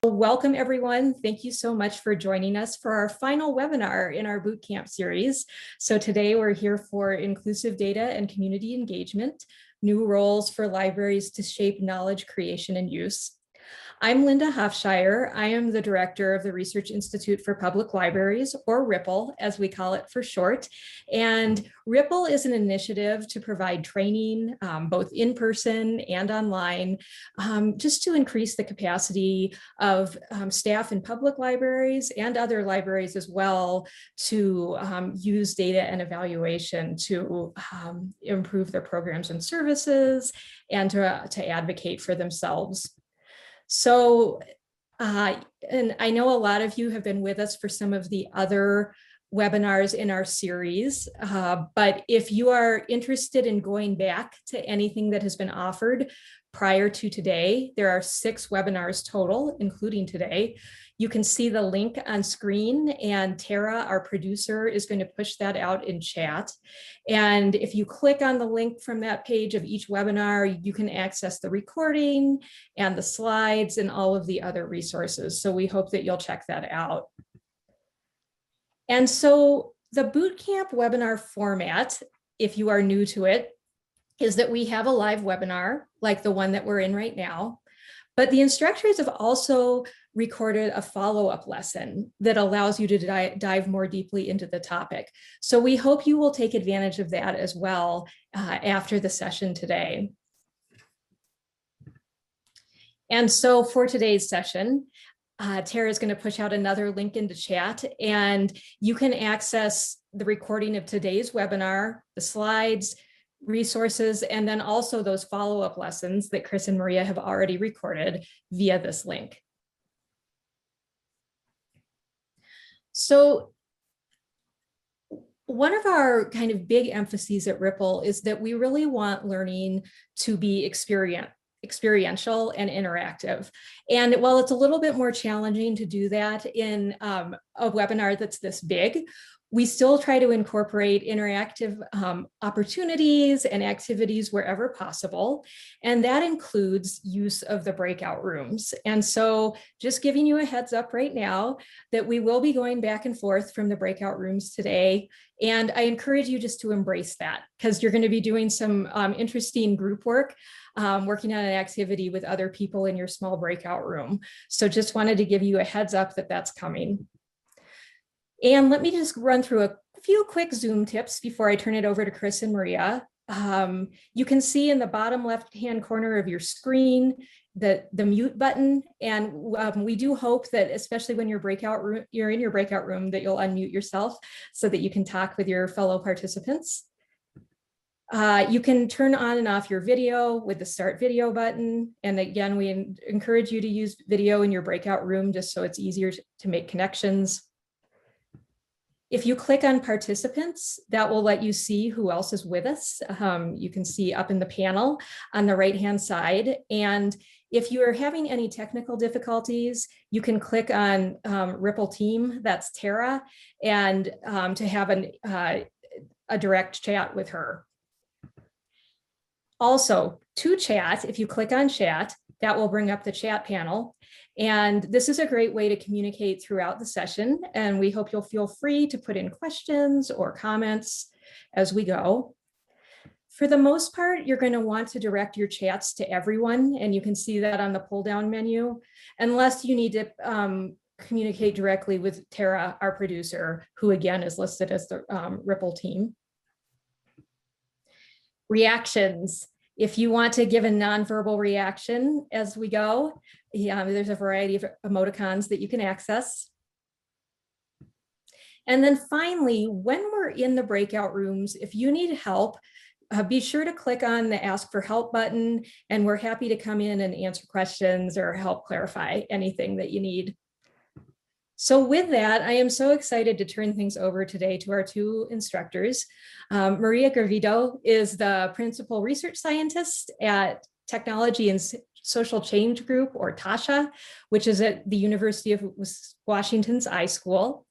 Welcome everyone. Thank you so much for joining us for our final webinar in our Bootcamp series. So today we're here for inclusive data and community engagement, new roles for libraries to shape knowledge creation and use. I'm Linda Hofshire. I am the director of the Research Institute for Public Libraries, or RIPL, as we call it for short. And RIPL is an initiative to provide training, both in person and online, just to increase the capacity of staff in public libraries and other libraries as well to use data and evaluation to improve their programs and services and to advocate for themselves. So, and I know a lot of you have been with us for some of the other webinars in our series, but if you are interested in going back to anything that has been offered prior to today, there are 6 webinars total, including today. You can see the link on screen, and Tara, our producer, is going to push that out in chat. And if you click on the link from that page of each webinar, you can access the recording and the slides and all of the other resources. So we hope that you'll check that out. And so the Bootcamp webinar format, if you are new to it, is that we have a live webinar like the one that we're in right now, but the instructors have also recorded a follow-up lesson that allows you to dive more deeply into the topic. So we hope you will take advantage of that as well after the session today. And so for today's session, Tara is going to push out another link into chat, and you can access the recording of today's webinar, the slides, resources, and then also those follow-up lessons that Chris and Maria have already recorded via this link. So one of our kind of big emphases at RIPL is that we really want learning to be experiential and interactive. And while it's a little bit more challenging to do that in a webinar that's this big, we still try to incorporate interactive opportunities and activities wherever possible. And that includes use of the breakout rooms. And so just giving you a heads up right now that we will be going back and forth from the breakout rooms today. And I encourage you just to embrace that, because you're going to be doing some interesting group work, working on an activity with other people in your small breakout room. So just wanted to give you a heads up that that's coming. And let me just run through a few quick Zoom tips before I turn it over to Chris and Maria. You can see in the bottom left-hand corner of your screen the mute button. And we do hope that, especially when you're in your breakout room, that you'll unmute yourself so that you can talk with your fellow participants. You can turn on and off your video with the start video button. And again, we encourage you to use video in your breakout room just so it's easier to make connections. If you click on participants, that will let you see who else is with us. You can see up in the panel on the right-hand side. And if you are having any technical difficulties, you can click on RIPL team, that's Tara, and to have a direct chat with her. Also, to chat, if you click on chat, that will bring up the chat panel. And this is a great way to communicate throughout the session. And we hope you'll feel free to put in questions or comments as we go. For the most part, you're going to want to direct your chats to everyone. And you can see that on the pull down menu, unless you need to communicate directly with Tara, our producer, who again is listed as the RIPL team. Reactions. If you want to give a nonverbal reaction as we go, there's a variety of emoticons that you can access. And then finally, when we're in the breakout rooms, if you need help, be sure to click on the Ask for Help button, and we're happy to come in and answer questions or help clarify anything that you need. So with that, I am so excited to turn things over today to our 2 instructors. Maria Gravido is the Principal Research Scientist at Technology and Social Change Group, or TASHA, which is at the University of Washington's iSchool.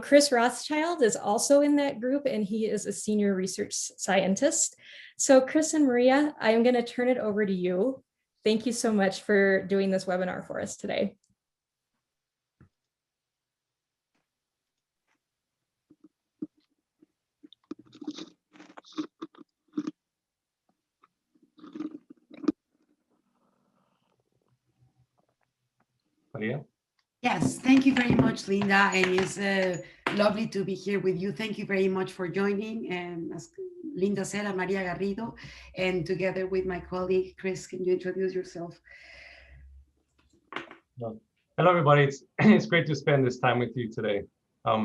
Chris Rothschild is also in that group, and he is a Senior Research Scientist. So Chris and Maria, I'm going to turn it over to you. Thank you so much for doing this webinar for us today. Maria? Yes, thank you very much, Linda. And it's lovely to be here with you. Thank you very much for joining. And as Linda said, I'm Maria Garrido. And together with my colleague, Chris, can you introduce yourself? Hello, everybody. It's great to spend this time with you today.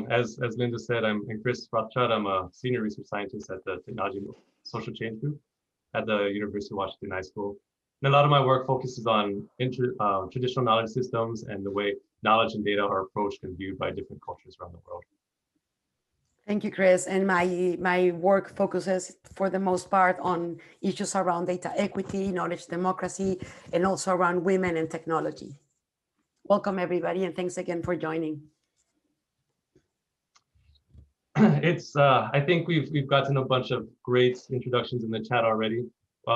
As Linda said, I'm Chris Rothschild. I'm a senior research scientist at the Technology and Social Change Group at the University of Washington High School. And a lot of my work focuses on traditional knowledge systems and the way knowledge and data are approached and viewed by different cultures around the world. Thank you, Chris. And my work focuses for the most part on issues around data equity, knowledge democracy, and also around women and technology. Welcome, everybody, and thanks again for joining. I think we've gotten a bunch of great introductions in the chat already.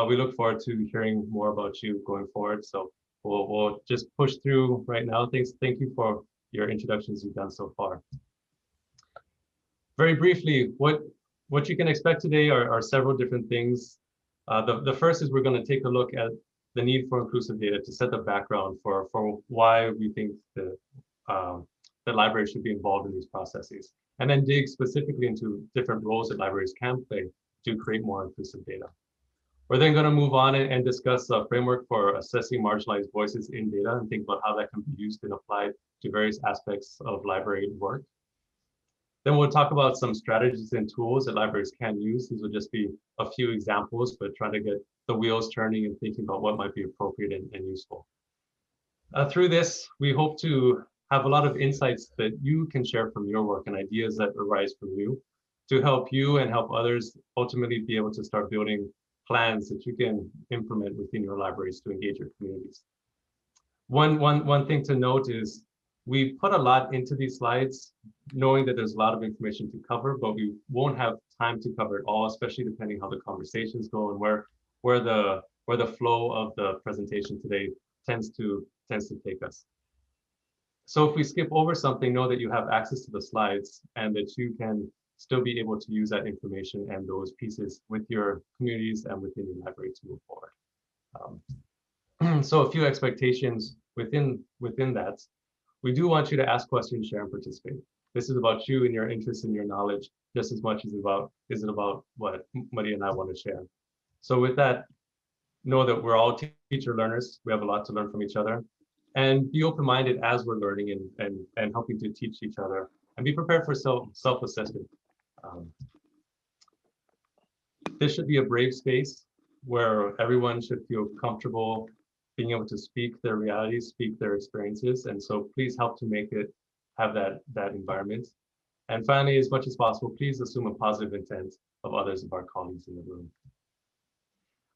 We look forward to hearing more about you going forward. So we'll just push through right now. Thank you for your introductions you've done so far. Very briefly, what you can expect today are several different things. The first is we're going to take a look at the need for inclusive data to set the background for why we think the library should be involved in these processes, and then dig specifically into different roles that libraries can play to create more inclusive data. We're then going to move on and discuss a framework for assessing marginalized voices in data and think about how that can be used and applied to various aspects of library work. Then we'll talk about some strategies and tools that libraries can use. These will just be a few examples, but trying to get the wheels turning and thinking about what might be appropriate and useful. Through this, we hope to have a lot of insights that you can share from your work and ideas that arise from you to help you and help others ultimately be able to start building plans that you can implement within your libraries to engage your communities. One thing to note is we put a lot into these slides, knowing that there's a lot of information to cover, but we won't have time to cover it all, especially depending how the conversations go and where the flow of the presentation today tends to take us. So if we skip over something, know that you have access to the slides and that you can still be able to use that information and those pieces with your communities and within your library to move forward. So a few expectations within that. We do want you to ask questions, share, and participate. This is about you and your interests and your knowledge just as much as it about what Maria and I want to share. So with that, know that we're all teacher learners. We have a lot to learn from each other, and be open-minded as we're learning and helping to teach each other, and be prepared for self-assessment. This should be a brave space where everyone should feel comfortable being able to speak their realities, speak their experiences. And so please help to make it have that environment. And finally, as much as possible, please assume a positive intent of others, of our colleagues in the room.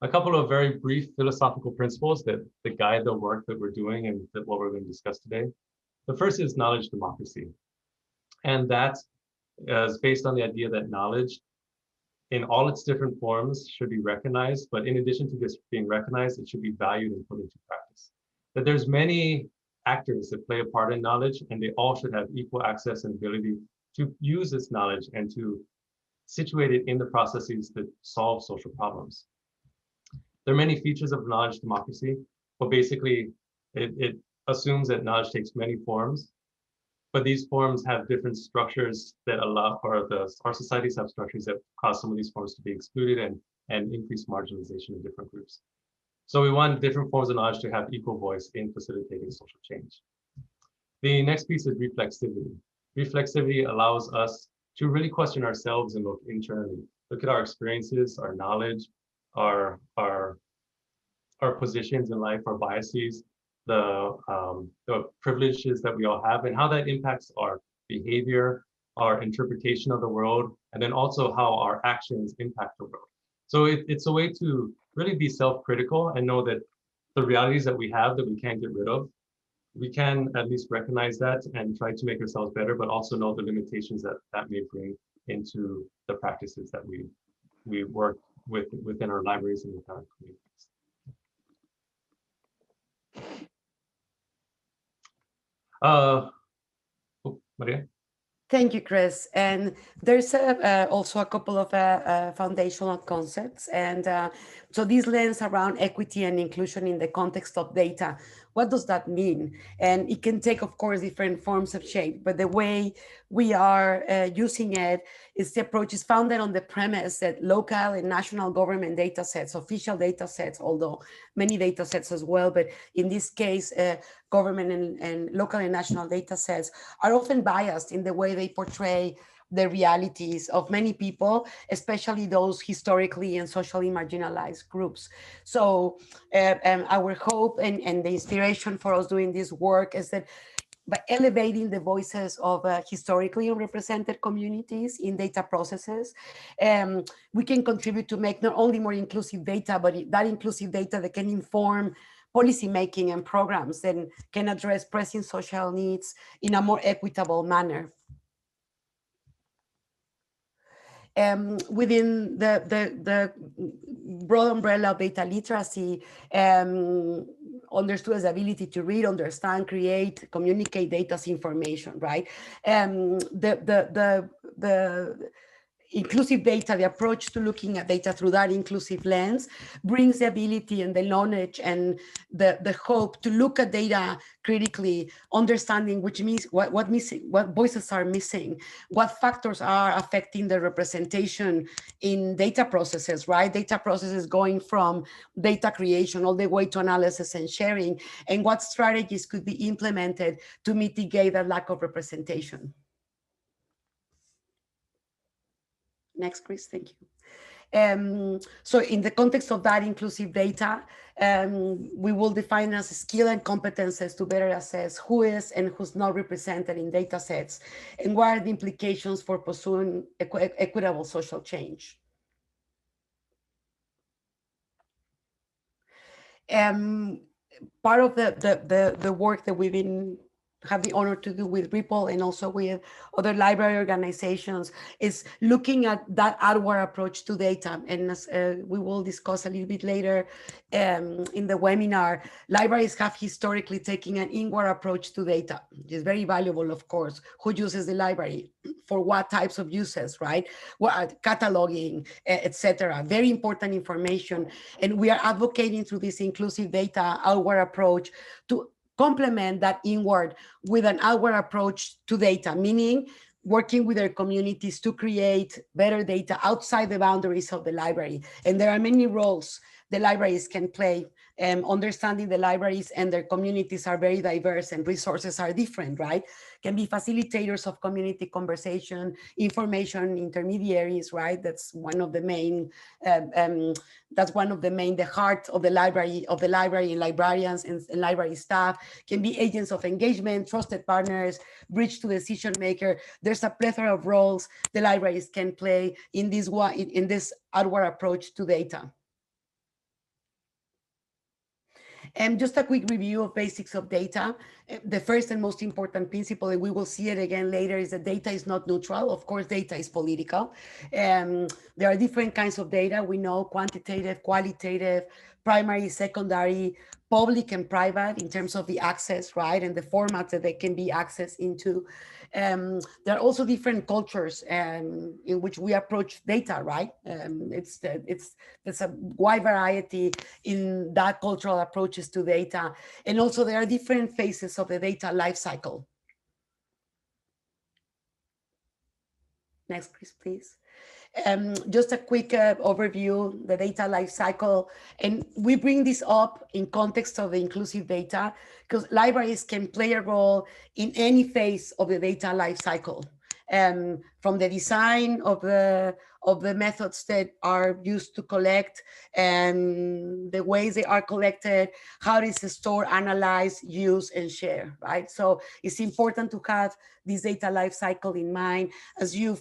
A couple of very brief philosophical principles that guide the work that we're doing and what we're going to discuss today. The first is knowledge democracy. And that is based on the idea that knowledge in all its different forms should be recognized, but in addition to this being recognized, it should be valued and put into practice. That there's many actors that play a part in knowledge, and they all should have equal access and ability to use this knowledge and to situate it in the processes that solve social problems. There are many features of knowledge democracy, but basically it assumes that knowledge takes many forms, but these forms have different structures that allow, our societies have structures that cause some of these forms to be excluded and increase marginalization in different groups. So we want different forms of knowledge to have equal voice in facilitating social change. The next piece is reflexivity. Reflexivity allows us to really question ourselves and look internally, look at our experiences, our knowledge, our positions in life, our biases, the privileges that we all have, and how that impacts our behavior, our interpretation of the world, and then also how our actions impact the world. So it's a way to really be self-critical and know that the realities that we have that we can't get rid of, we can at least recognize that and try to make ourselves better, but also know the limitations that may bring into the practices that we work within our libraries and with our communities. Maria? Thank you, Chris. And there's also a couple of foundational concepts. And so this lens around equity and inclusion in the context of data. what does that mean? And it can take, of course, different forms of shape, but the way we are using it is the approach is founded on the premise that local and national government data sets, official data sets, although many data sets as well, but in this case, government and local and national data sets are often biased in the way they portray the realities of many people, especially those historically and socially marginalized groups. So our hope and the inspiration for us doing this work is that by elevating the voices of historically unrepresented communities in data processes, we can contribute to make not only more inclusive data, but that inclusive data that can inform policy making and programs that can address pressing social needs in a more equitable manner. Within the broad umbrella of data literacy, understood as the ability to read, understand, create, communicate data's information, right? The inclusive data, the approach to looking at data through that inclusive lens brings the ability and the knowledge and the hope to look at data critically, understanding which means what voices are missing, what factors are affecting the representation in data processes, right? Data processes going from data creation all the way to analysis and sharing, and what strategies could be implemented to mitigate that lack of representation. Next, Chris, thank you. So in the context of that inclusive data, we will define as skill and competences to better assess who is and who's not represented in data sets, and what are the implications for pursuing equitable social change. Part of the work that we've have the honor to do with RIPL and also with other library organizations is looking at that outward approach to data. And as we will discuss a little bit later in the webinar, libraries have historically taken an inward approach to data. It's very valuable, of course. Who uses the library? For what types of uses, right? What cataloging, etc. Very important information. And we are advocating through this inclusive data outward approach to complement that inward with an outward approach to data, meaning working with their communities to create better data outside the boundaries of the library. And there are many roles the libraries can play. Understanding the libraries and their communities are very diverse and resources are different, right? Can be facilitators of community conversation, information intermediaries, right? That's one of the main, the heart of the library and librarians and library staff. Can be agents of engagement, trusted partners, bridge to decision maker. There's a plethora of roles the libraries can play in this outward approach to data. And just a quick review of basics of data. The first and most important principle, and we will see it again later, is that data is not neutral. Of course, data is political. There are different kinds of data. We know quantitative, qualitative, primary, secondary, public and private in terms of the access, right? And the formats that they can be accessed into. There are also different cultures in which we approach data, right? There's a wide variety in that cultural approaches to data. And also there are different phases of the data life cycle. Next, please. Just a quick overview, the data life cycle. And we bring this up in context of the inclusive data because libraries can play a role in any phase of the data life cycle. From the design of the methods that are used to collect and the ways they are collected, how it is stored, analyzed, used, and shared, right? So it's important to have this data life cycle in mind as you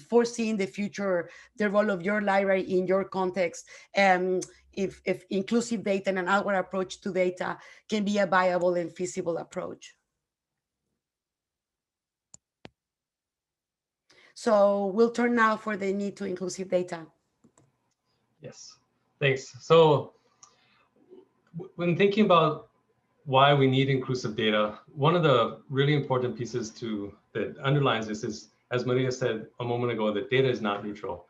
foresee in the future the role of your library in your context. If inclusive data and an outward approach to data can be a viable and feasible approach. So we'll turn now for the need to inclusive data. Yes, thanks. So when thinking about why we need inclusive data, one of the really important pieces that underlines this is, as Maria said a moment ago, that data is not neutral.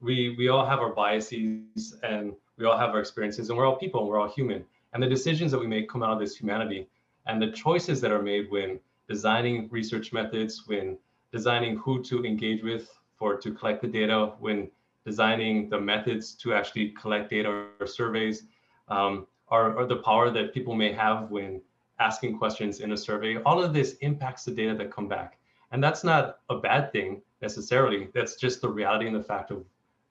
We all have our biases and we all have our experiences and we're all people and we're all human. And the decisions that we make come out of this humanity, and the choices that are made when designing research methods, when designing who to engage with to collect the data, when designing the methods to actually collect data or surveys, or the power that people may have when asking questions in a survey. All of this impacts the data that come back. And that's not a bad thing necessarily. That's just the reality and the fact of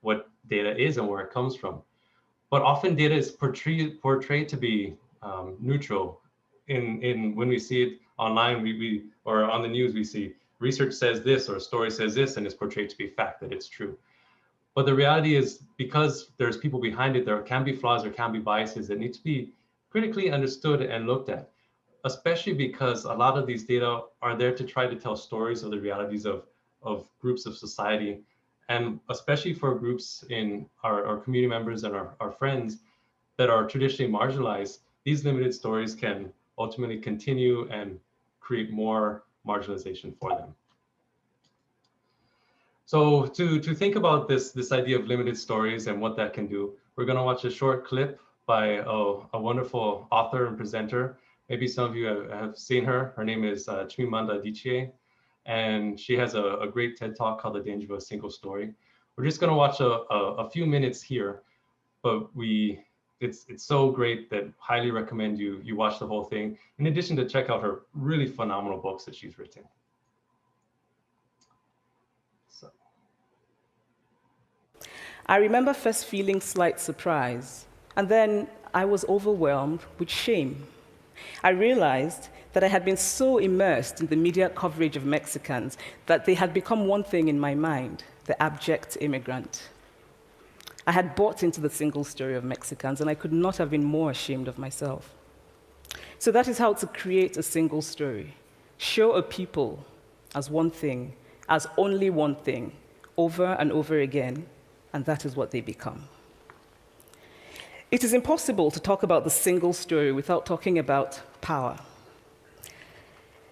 what data is and where it comes from. But often data is portrayed to be neutral. When we see it online, or on the news, we see research says this or a story says this, and it's portrayed to be fact, that it's true. But the reality is, because there's people behind it, there can be flaws, there can be biases that need to be critically understood and looked at, especially because a lot of these data are there to try to tell stories of the realities of groups of society. And especially for groups in our community members and our friends that are traditionally marginalized, these limited stories can ultimately continue and create more marginalization for them. So to think about this idea of limited stories and what that can do, we're going to watch a short clip by a wonderful author and presenter. Maybe some of you have seen her. Her name is Chimamanda Adichie, and she has a great TED Talk called The Danger of a Single Story. We're just going to watch a few minutes here, but it's so great that highly recommend you watch the whole thing, in addition to check out her really phenomenal books that she's written. So. I remember first feeling slight surprise, and then I was overwhelmed with shame. I realized that I had been so immersed in the media coverage of Mexicans that they had become one thing in my mind: the abject immigrant. I had bought into the single story of Mexicans, and I could not have been more ashamed of myself. So that is how to create a single story. Show a people as one thing, as only one thing, over and over again, and that is what they become. It is impossible to talk about the single story without talking about power.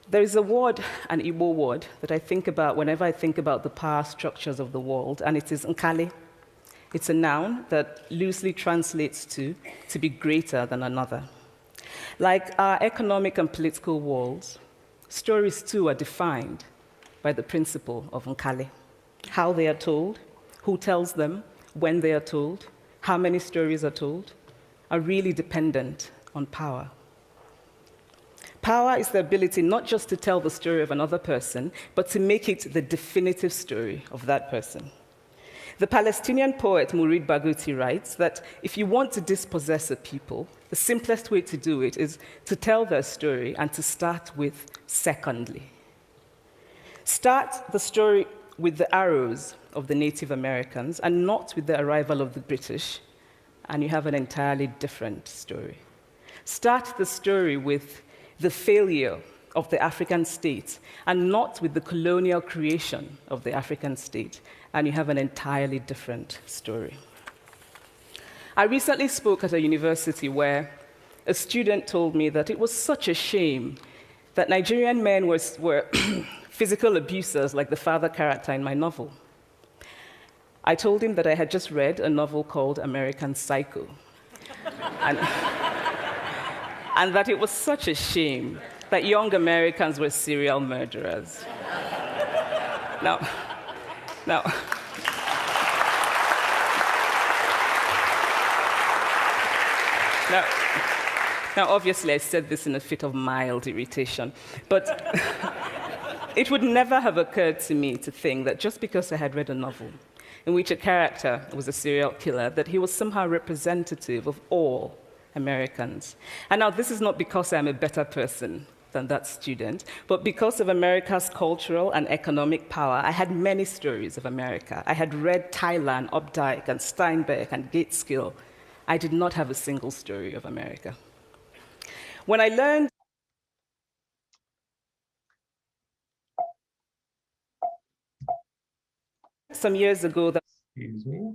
There is a word, an Igbo word, that I think about whenever I think about the power structures of the world, and it is nkali. It's a noun that loosely translates to be greater than another. Like our economic and political worlds, stories too are defined by the principle of nkali. How they are told, who tells them, when they are told, how many stories are told, are really dependent on power. Power is the ability not just to tell the story of another person, but to make it the definitive story of that person. The Palestinian poet Mourid Barghouti writes that if you want to dispossess a people, the simplest way to do it is to tell their story and to start with secondly. Start the story with the arrows of the Native Americans and not with the arrival of the British, and you have an entirely different story. Start the story with the failure of the African state and not with the colonial creation of the African state, and you have an entirely different story. I recently spoke at a university where a student told me that it was such a shame that Nigerian men were physical abusers like the father character in my novel. I told him that I had just read a novel called American Psycho, and that it was such a shame that young Americans were serial murderers. Now, obviously, I said this in a fit of mild irritation, but it would never have occurred to me to think that just because I had read a novel in which a character was a serial killer, that he was somehow representative of all Americans. And now, this is not because I'm a better person than that student, but because of America's cultural and economic power, I had many stories of America. I had read Tyler, Updike, and Steinbeck, and Gateskill. I did not have a single story of America. When I learned some years ago that... Excuse me.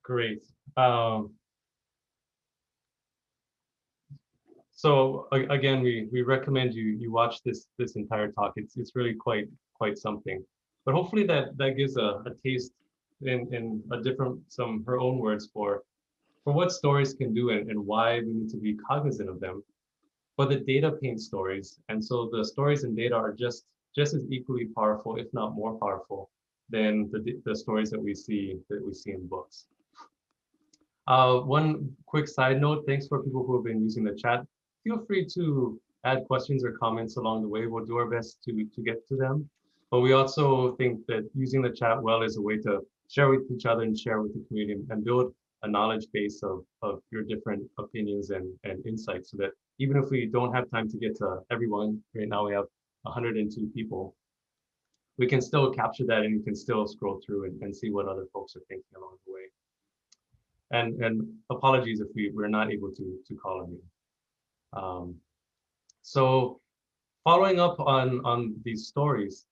Great. So again, we recommend you watch this entire talk. It's really quite something. But hopefully that gives a taste in a different, her own words for what stories can do and why we need to be cognizant of them. But the data paints stories, and so the stories and data are just as equally powerful, if not more powerful, than the stories that we see in books. One quick side note: thanks for people who have been using the chat. Feel free to add questions or comments along the way. We'll do our best to get to them. But we also think that using the chat well is a way to share with each other and share with the community and build a knowledge base of your different opinions and insights, so that even if we don't have time to get to everyone, right now we have 102 people, we can still capture that and you can still scroll through and see what other folks are thinking along the way. And apologies if we're not able to call on you. So following up on these stories,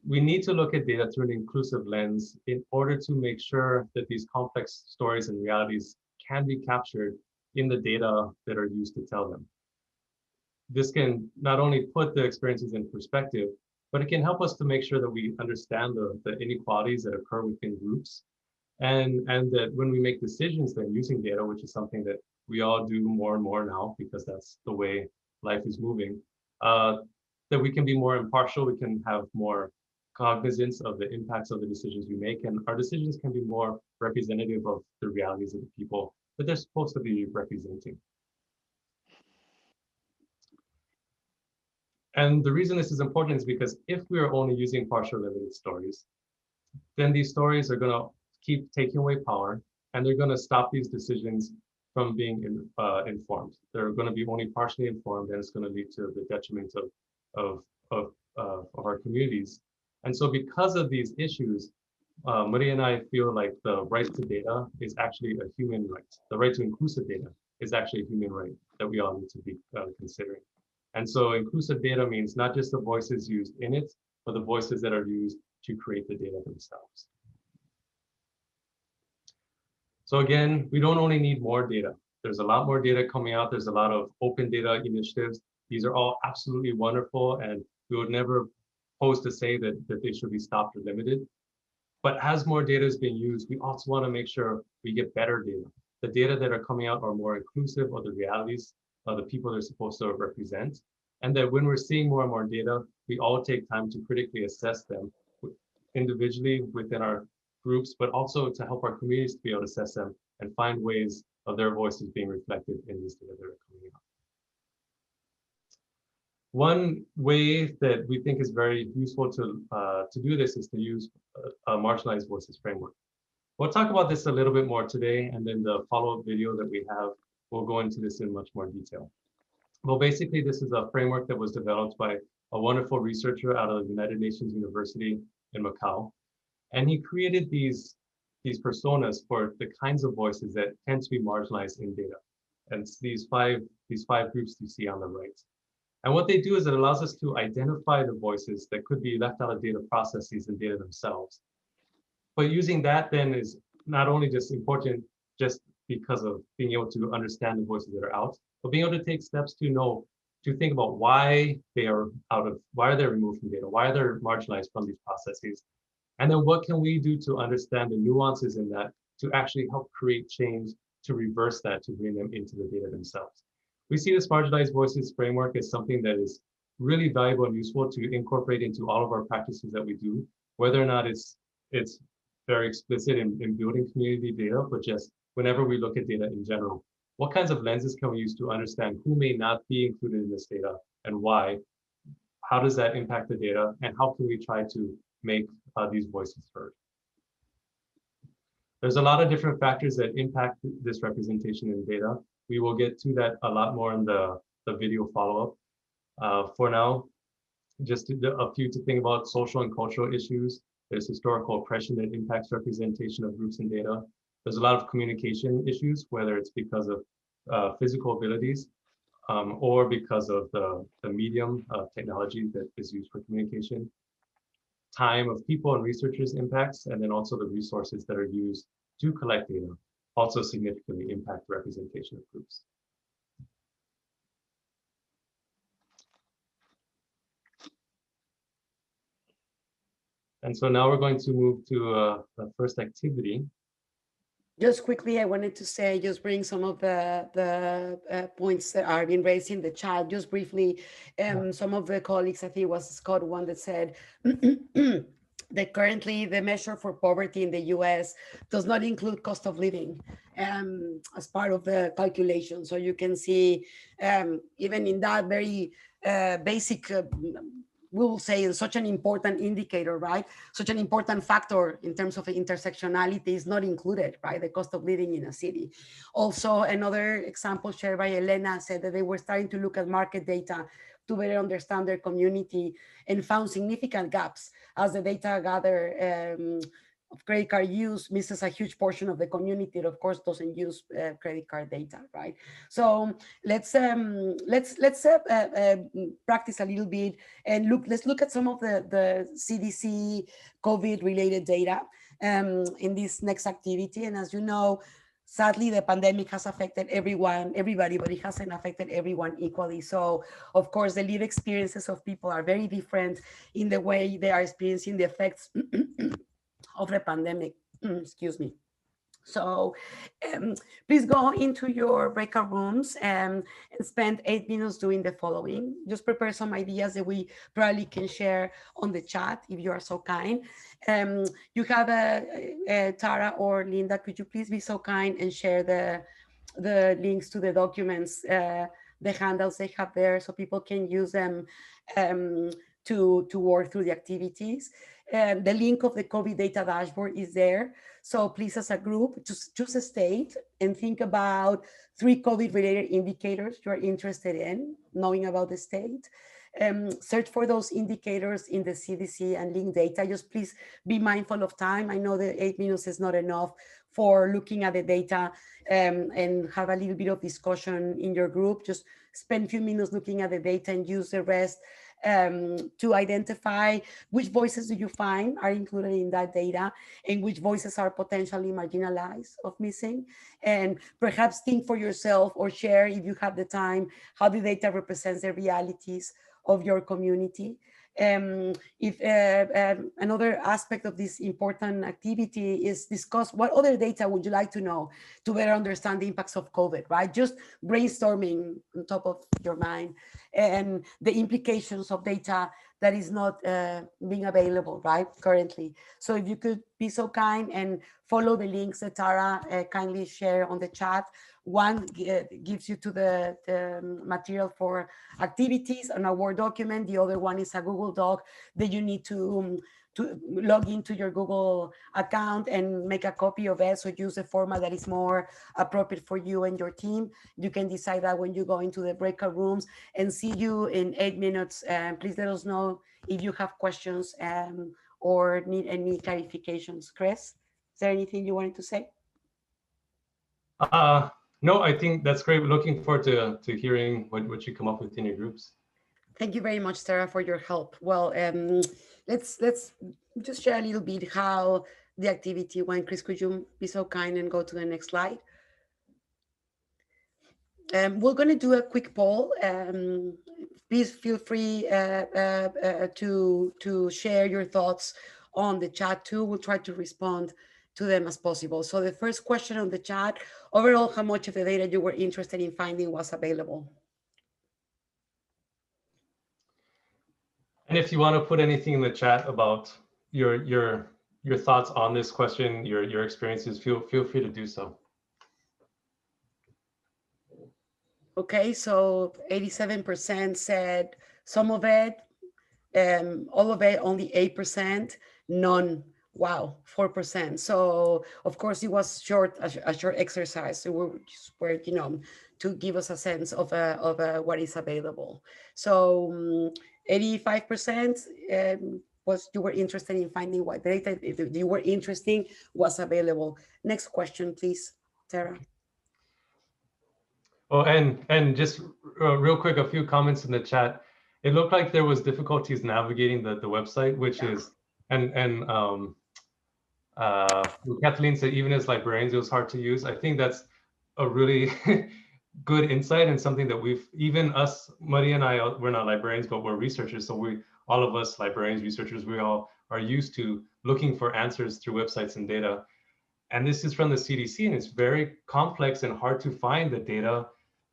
we need to look at data through an inclusive lens in order to make sure that these complex stories and realities can be captured in the data that are used to tell them. This can not only put the experiences in perspective, but it can help us to make sure that we understand the inequalities that occur within groups, and that when we make decisions then using data, which is something that we all do more and more now because that's the way life is moving, that we can be more impartial, we can have more cognizance of the impacts of the decisions we make, and our decisions can be more representative of the realities of the people that they're supposed to be representing. And the reason this is important is because if we are only using partial limited stories, then these stories are going to keep taking away power, and they're going to stop these decisions from being informed. They're going to be only partially informed, and it's going to lead to the detriment of our communities. And so because of these issues, Maria and I feel like the right to data is actually a human right. The right to inclusive data is actually a human right that we all need to be considering. And so inclusive data means not just the voices used in it, but the voices that are used to create the data themselves. So again, we don't only need more data. There's a lot more data coming out. There's a lot of open data initiatives. These are all absolutely wonderful, and we would never pose to say that they should be stopped or limited. But as more data is being used, we also want to make sure we get better data. The data that are coming out are more inclusive of the realities of the people they're supposed to represent. And that when we're seeing more and more data, we all take time to critically assess them individually within our groups, but also to help our communities to be able to assess them and find ways of their voices being reflected in these data that are coming out. One way that we think is very useful to do this is to use a marginalized voices framework. We'll talk about this a little bit more today, and then the follow-up video that we have will go into this in much more detail. Well, basically, this is a framework that was developed by a wonderful researcher out of the United Nations University in Macau. And he created these personas for the kinds of voices that tend to be marginalized in data. And it's these five groups you see on the right. And what they do is it allows us to identify the voices that could be left out of data processes and data themselves. But using that then is not only just important just because of being able to understand the voices that are out, but being able to take steps to think about why they are why are they removed from data, why are they marginalized from these processes, and then what can we do to understand the nuances in that to actually help create change, to reverse that, to bring them into the data themselves. We see this marginalized voices framework as something that is really valuable and useful to incorporate into all of our practices that we do, whether or not it's very explicit in building community data, but just whenever we look at data in general, what kinds of lenses can we use to understand who may not be included in this data and why? How does that impact the data, and how can we try to make these voices heard? There's a lot of different factors that impact this representation in data. We will get to that a lot more in the video follow-up. For now, just a few to think about: social and cultural issues. There's historical oppression that impacts representation of groups in data. There's a lot of communication issues, whether it's because of physical abilities or because of the medium of technology that is used for communication. Time of people and researchers impacts, and then also the resources that are used to collect data also significantly impact representation of groups. And so now we're going to move to the first activity. Just quickly, I wanted to say, just bring some of the points that are being raised in the chat. Just briefly, some of the colleagues, I think it was Scott one that said that currently the measure for poverty in the US does not include cost of living as part of the calculation. So you can see even in that very basic we will say is such an important indicator, right? Such an important factor in terms of intersectionality is not included, right? The cost of living in a city. Also, another example shared by Elena said that they were starting to look at market data to better understand their community and found significant gaps as the data gather of credit card use misses a huge portion of the community that of course doesn't use credit card data, right? So let's practice a little bit and let's look at some of the CDC COVID related data in this next activity. And as you know, sadly, the pandemic has affected everybody, but it hasn't affected everyone equally. So, of course, the lived experiences of people are very different in the way they are experiencing the effects of the pandemic. Excuse me. So please go into your breakout rooms and spend 8 minutes doing the following. Just prepare some ideas that we probably can share on the chat if you are so kind. You have Tara or Linda, could you please be so kind and share the links to the documents, the handouts they have there so people can use them to work through the activities. The link of the COVID data dashboard is there. So please, as a group, just choose a state and think about 3 COVID-related indicators you're interested in, knowing about the state. Search for those indicators in the CDC and link data. Just please be mindful of time. I know that 8 minutes is not enough for looking at the data and have a little bit of discussion in your group. Just spend a few minutes looking at the data and use the rest to identify which voices do you find are included in that data and which voices are potentially marginalized of missing. And perhaps think for yourself or share, if you have the time, how the data represents the realities of your community. If another aspect of this important activity is discuss what other data would you like to know to better understand the impacts of COVID, right? Just brainstorming on top of your mind and the implications of data that is not being available, right, currently. So if you could be so kind and follow the links that Tara kindly share on the chat. One gives you to the material for activities on a Word document. The other one is a Google Doc that you need to log into your Google account and make a copy of it. So use a format that is more appropriate for you and your team. You can decide that when you go into the breakout rooms, and see you in 8 minutes. Please let us know if you have questions or need any clarifications. Chris, is there anything you wanted to say? No, I think that's great. We're looking forward to hearing what you come up with in your groups. Thank you very much, Sarah, for your help. Well, let's just share a little bit how the activity went. Chris, could you be so kind and go to the next slide? We're going to do a quick poll. Please feel free to share your thoughts on the chat too. We'll try to respond to them as possible. So the first question on the chat, overall, how much of the data you were interested in finding was available? And if you want to put anything in the chat about your thoughts on this question, your experiences, feel free to do so. Okay, so 87% said some of it, all of it, only 8%, none. Wow, 4%. So of course it was a short exercise. So we were, you know, to give us a sense of what is available. So 85% was you were interested in finding what data you were interested was available. Next question, please, Tara. Oh, and just real quick, a few comments in the chat. It looked like there was difficulties navigating the website, which is Kathleen said even as librarians it was hard to use. I think that's a really good insight and something that even us, Maria and I, we're not librarians, but we're researchers. So all of us librarians, researchers, we all are used to looking for answers through websites and data. And this is from the CDC, and it's very complex and hard to find the data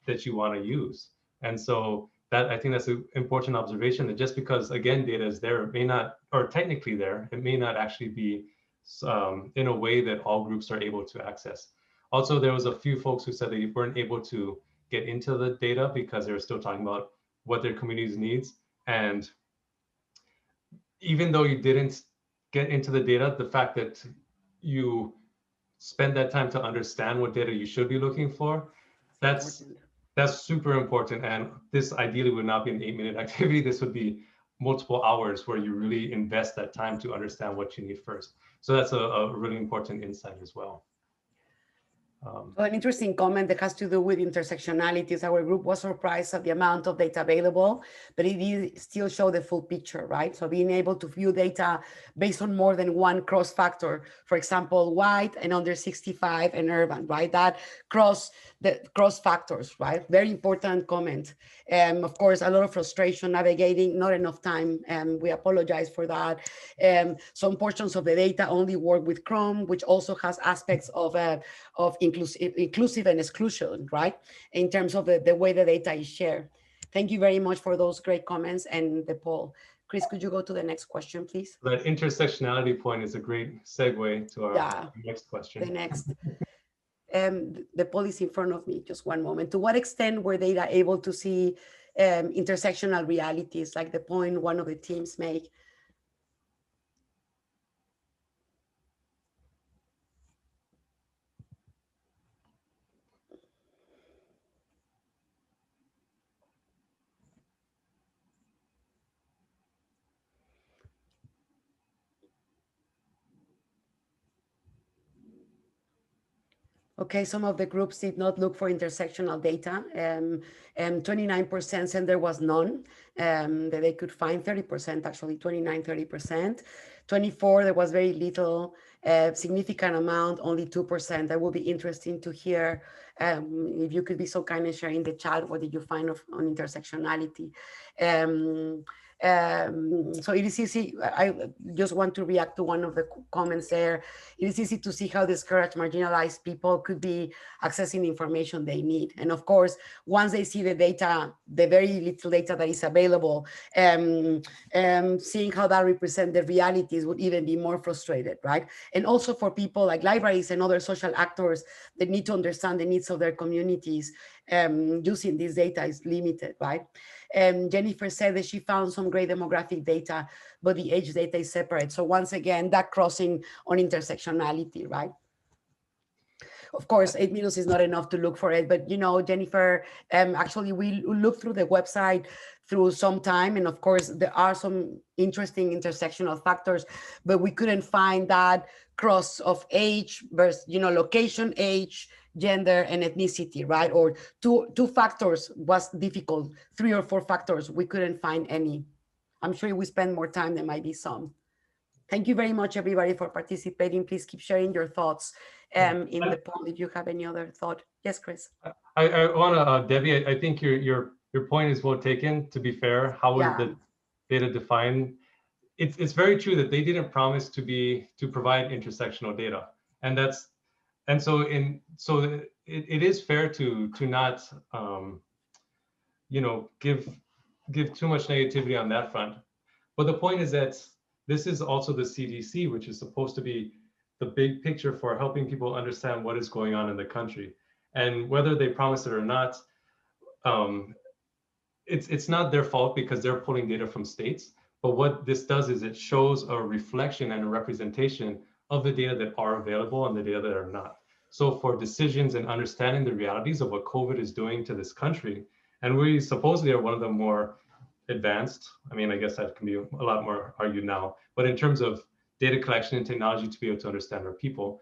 that you want to use. And so that, I think that's an important observation, that just because, again, data is there, it may not, or technically there, it may not actually be in a way that all groups are able to access. Also, there was a few folks who said they weren't able to get into the data because they were still talking about what their communities needs. And even though you didn't get into the data, the fact that you spend that time to understand what data you should be looking for, that's super important. And this ideally would not be an 8-minute activity. This would be multiple hours where you really invest that time to understand what you need first. So that's a really important insight as well. An interesting comment that has to do with intersectionalities. Our group was surprised at the amount of data available, but it did still show the full picture, right? So being able to view data based on more than one cross factor, for example, white and under 65 and urban, right? That cross factors, right? Very important comment. Of course, a lot of frustration navigating, not enough time, and we apologize for that. Some portions of the data only work with Chrome, which also has aspects of inclusive and exclusion, right? In terms of the way the data is shared. Thank you very much for those great comments and the poll. Chris, could you go to the next question, please? That intersectionality point is a great segue to our next question. The next. The poll is in front of me, just one moment. To what extent were data able to see intersectional realities, like the point one of the teams make? Okay, some of the groups did not look for intersectional data. 29% said there was none that they could find. 30%, actually, 29, 30%. 24, there was very little. Significant amount, only 2%. That will be interesting to hear. If you could be so kind and share in the chat, what did you find on intersectionality? So it is easy. I just want to react to one of the comments there. It is easy to see how discouraged, marginalized people could be accessing information they need. And of course, once they see the data, the very little data that is available, seeing how that represents the realities would even be more frustrated, right? And also for people like libraries and other social actors that need to understand the needs of their communities, using this data is limited, right? Jennifer said that she found some great demographic data, but the age data is separate. So once again, that crossing on intersectionality, right? Of course, 8 minutes is not enough to look for it, but you know, Jennifer, actually we looked through the website through some time, and of course there are some interesting intersectional factors, but we couldn't find that cross of age versus, you know, location, age, gender, and ethnicity, right? Or two factors was difficult. 3 or 4 factors, we couldn't find any. I'm sure if we spend more time, there might be some. Thank you very much, everybody, for participating. Please keep sharing your thoughts in the poll if you have any other thought. Yes, Chris. I want to, Debbie, I think your point is well taken. To be fair, how was the data defined? It's very true that they didn't promise to provide intersectional data, and so it is fair to not you know, give too much negativity on that front. But the point is that this is also the CDC, which is supposed to be the big picture for helping people understand what is going on in the country. And whether they promise it or not, it's not their fault because they're pulling data from states. But what this does is it shows a reflection and a representation of the data that are available and the data that are not. So for decisions and understanding the realities of what COVID is doing to this country, and we supposedly are one of the more advanced, I mean, I guess that can be a lot more argued now, but in terms of data collection and technology to be able to understand our people,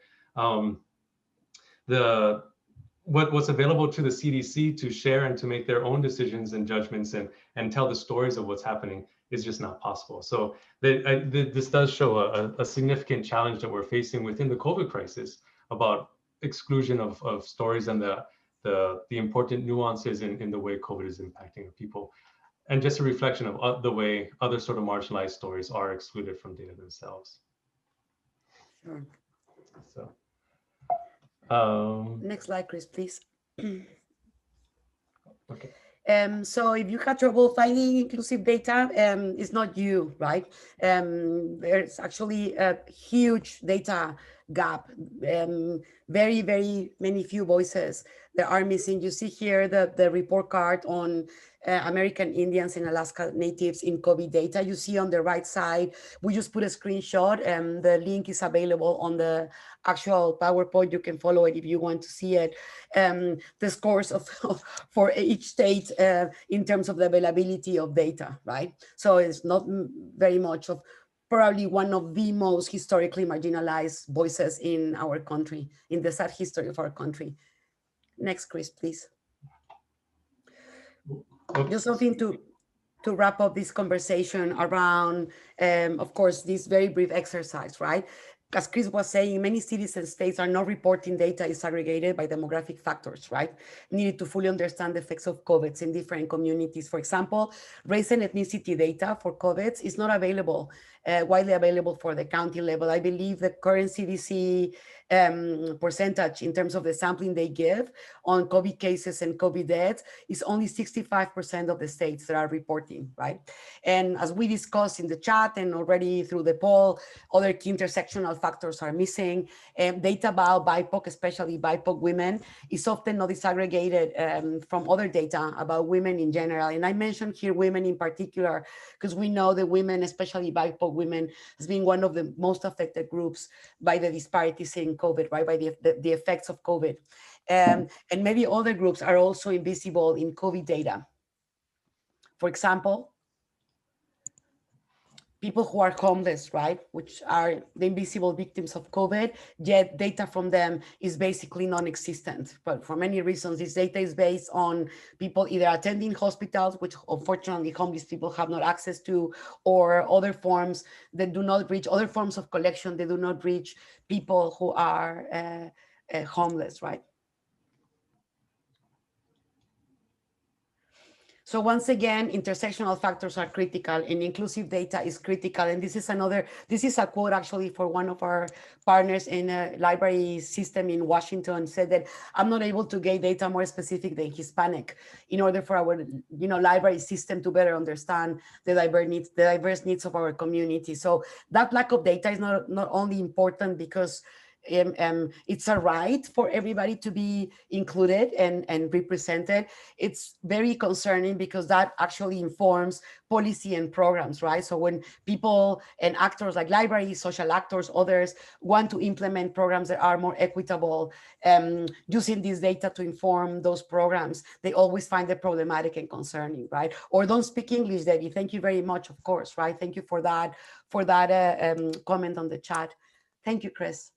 what's available to the CDC to share and to make their own decisions and judgments and tell the stories of what's happening is just not possible. So this does show a significant challenge that we're facing within the COVID crisis about exclusion of stories and the important nuances in the way COVID is impacting people. and just a reflection of the way other sort of marginalized stories are excluded from data themselves. Sure. So, Next slide, Chris, please. okay. So if you have trouble finding inclusive data, it's not you, right? There's actually a huge data gap. Very, very many few voices that are missing. You see here the report card on American Indians and Alaska Natives in COVID data. You see on the right side, we just put a screenshot, and the link is available on the actual PowerPoint. You can follow it if you want to see it. The scores for each state in terms of the availability of data, right? So it's not very much of probably one of the most historically marginalized voices in our country, in the sad history of our country. Next, Chris, please. Oops. Just something to wrap up this conversation around, of course, this very brief exercise, right? As Chris was saying, many cities and states are not reporting data disaggregated by demographic factors, right? Needed to fully understand the effects of COVID in different communities. For example, race and ethnicity data for COVID is not available, widely available for the county level. I believe the current CDC percentage in terms of the sampling they give on COVID cases and COVID deaths is only 65% of the states that are reporting, right? And as we discussed in the chat and already through the poll, other key intersectional factors are missing. Data about BIPOC, especially BIPOC women, is often not disaggregated from other data about women in general. And I mentioned here women in particular, because we know that women, especially BIPOC women, has been one of the most affected groups by the disparities in COVID, right? By the effects of COVID. And maybe other groups are also invisible in COVID data. For example, people who are homeless, right? Which are the invisible victims of COVID, yet data from them is basically non-existent. But for many reasons, this data is based on people either attending hospitals, which unfortunately homeless people have not access to, or other forms that do not reach, other forms of collection that do not reach people who are homeless, right? So once again, intersectional factors are critical and inclusive data is critical. And this is a quote actually for one of our partners in a library system in Washington, said that I'm not able to get data more specific than Hispanic in order for our library system to better understand the diverse needs of our community. So that lack of data is not only important because it's a right for everybody to be included and represented. It's very concerning because that actually informs policy and programs, right? So when people and actors like libraries, social actors, others want to implement programs that are more equitable, using this data to inform those programs, they always find it problematic and concerning, right? Or don't speak English, Debbie. Thank you very much, of course, right? Thank you for that comment on the chat. Thank you, Chris.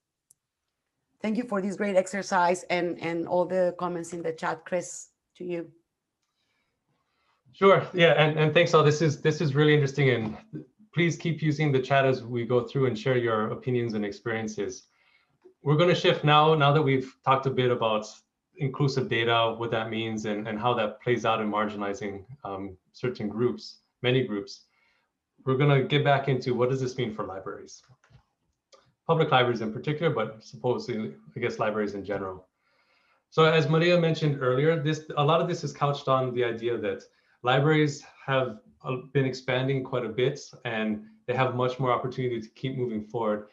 Thank you for this great exercise and all the comments in the chat. Chris, to you. Sure. Yeah, and thanks all. This is really interesting, and please keep using the chat as we go through and share your opinions and experiences. We're going to shift now that we've talked a bit about inclusive data, what that means, and how that plays out in marginalizing certain groups, many groups. We're going to get back into what does this mean for libraries? Public libraries in particular, but supposedly, I guess, libraries in general. So as Maria mentioned earlier, a lot of this is couched on the idea that libraries have been expanding quite a bit, and they have much more opportunity to keep moving forward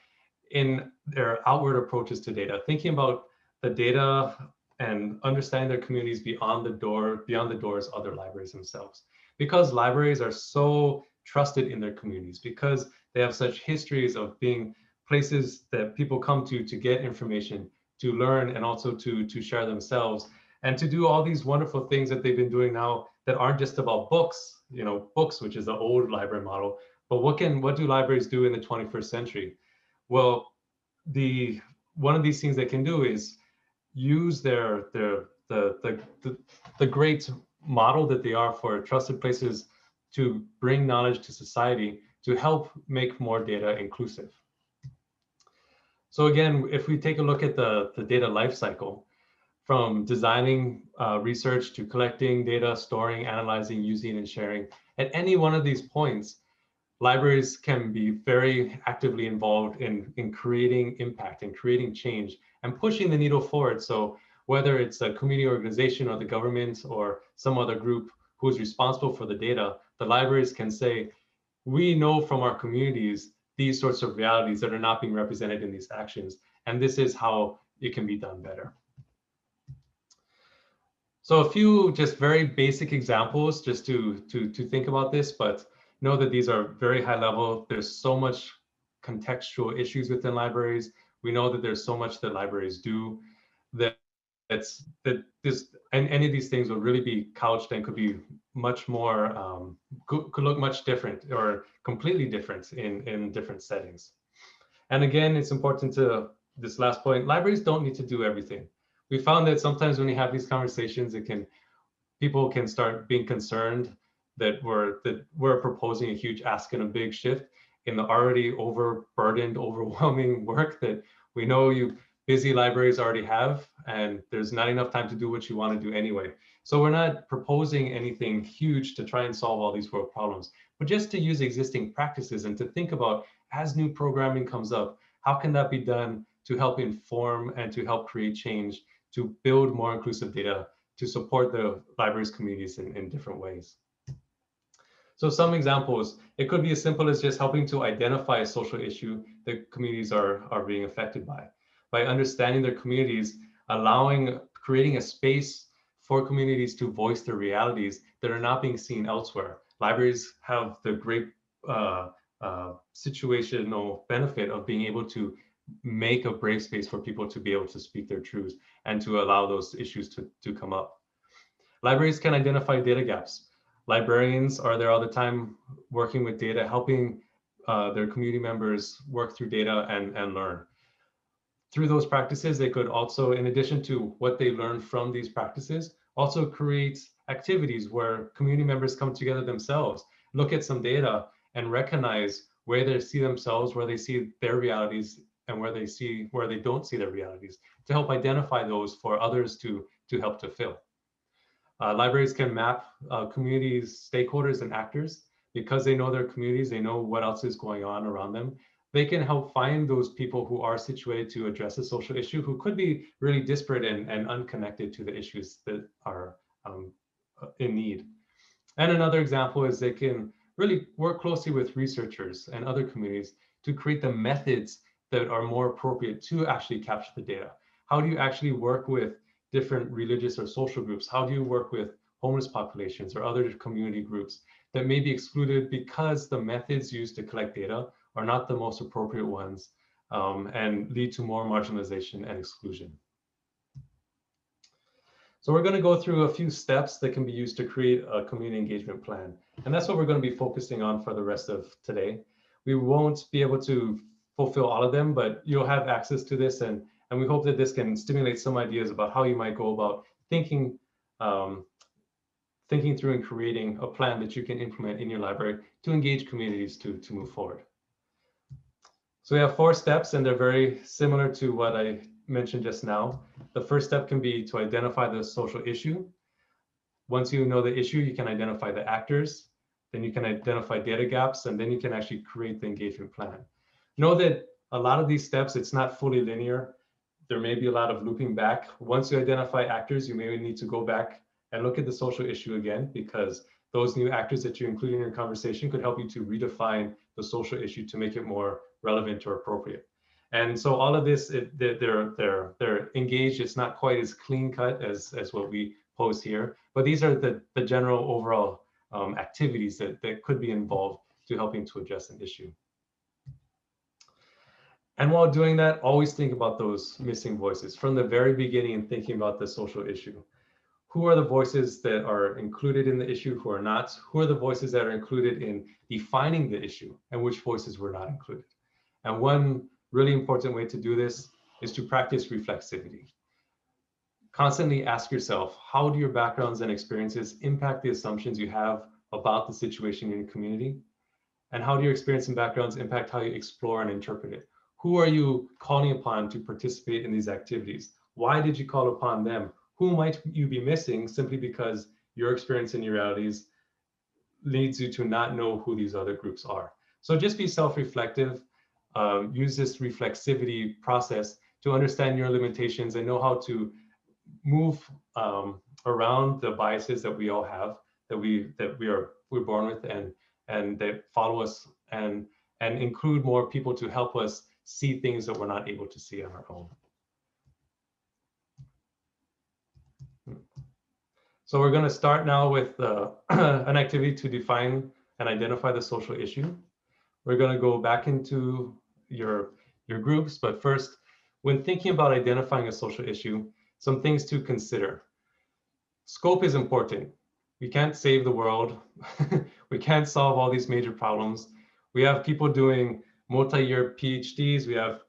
in their outward approaches to data, thinking about the data and understanding their communities beyond the doors of other libraries themselves. Because libraries are so trusted in their communities, because they have such histories of being places that people come to get information, to learn, and also to share themselves, and to do all these wonderful things that they've been doing now that aren't just about books, books, which is the old library model, but what do libraries do in the 21st century? Well, one of these things they can do is use the great model that they are for trusted places to bring knowledge to society, to help make more data inclusive. So again, if we take a look at the data lifecycle, from designing research to collecting data, storing, analyzing, using, and sharing. At any one of these points, libraries can be very actively involved in creating impact and creating change and pushing the needle forward. So whether it's a community organization or the government or some other group who's responsible for the data, the libraries can say, we know from our communities these sorts of realities that are not being represented in these actions, and this is how it can be done better. So a few just very basic examples just to think about this, but know that these are very high level. There's so much contextual issues within libraries. We know that there's so much that libraries do that any of these things will really be couched and could be much more, could look much different or completely different in different settings. And again, it's important to, this last point, libraries don't need to do everything. We found that sometimes when you have these conversations, people can start being concerned that we're proposing a huge ask and a big shift in the already overburdened, overwhelming work that we know busy libraries already have, and there's not enough time to do what you want to do anyway. So we're not proposing anything huge to try and solve all these world problems, but just to use existing practices and to think about, as new programming comes up, how can that be done to help inform and to help create change, to build more inclusive data, to support the libraries communities in different ways. So some examples, it could be as simple as just helping to identify a social issue that communities are being affected by understanding their communities, creating a space for communities to voice their realities that are not being seen elsewhere. Libraries have the great situational benefit of being able to make a brave space for people to be able to speak their truths and to allow those issues to come up. Libraries can identify data gaps. Librarians are there all the time working with data, helping their community members work through data and learn. Through those practices, they could also, in addition to what they learn from these practices, also create activities where community members come together themselves, look at some data and recognize where they see themselves, where they see their realities, and where they don't see their realities, to help identify those for others to help to fill. Libraries can map communities, stakeholders, and actors. Because they know their communities, they know what else is going on around them. They can help find those people who are situated to address a social issue, who could be really disparate and unconnected to the issues that are in need. And another example is they can really work closely with researchers and other communities to create the methods that are more appropriate to actually capture the data. How do you actually work with different religious or social groups? How do you work with homeless populations or other community groups that may be excluded because the methods used to collect data are not the most appropriate ones and lead to more marginalization and exclusion? So we're going to go through a few steps that can be used to create a community engagement plan. And that's what we're going to be focusing on for the rest of today. We won't be able to fulfill all of them, but you'll have access to this, and we hope that this can stimulate some ideas about how you might go about thinking through and creating a plan that you can implement in your library to engage communities to move forward. So we have 4 steps, and they're very similar to what I mentioned just now. The first step can be to identify the social issue. Once you know the issue, you can identify the actors, then you can identify data gaps, and then you can actually create the engagement plan. Know that a lot of these steps, it's not fully linear. There may be a lot of looping back. Once you identify actors, you may need to go back and look at the social issue again, because those new actors that you include in your conversation could help you to redefine the social issue to make it more relevant or appropriate. And so all of this, they're engaged. It's not quite as clean cut as what we pose here, but these are the general overall activities that could be involved to helping to address an issue. And while doing that, always think about those missing voices from the very beginning and thinking about the social issue. Who are the voices that are included in the issue, who are not? Who are the voices that are included in defining the issue, and which voices were not included? And one really important way to do this is to practice reflexivity. Constantly ask yourself, how do your backgrounds and experiences impact the assumptions you have about the situation in your community? And how do your experience and backgrounds impact how you explore and interpret it? Who are you calling upon to participate in these activities? Why did you call upon them? who might you be missing simply because your experience and your realities leads you to not know who these other groups are. So just be self-reflective, use this reflexivity process to understand your limitations and know how to move around the biases that we all have, that we're born with, and that follow us, and include more people to help us see things that we're not able to see on our own. So we're going to start now with an activity to define and identify the social issue. We're going to go back into your groups, but first, when thinking about identifying a social issue, some things to consider. Scope is important. We can't save the world. We can't solve all these major problems. We have people doing multi-year PhDs. We have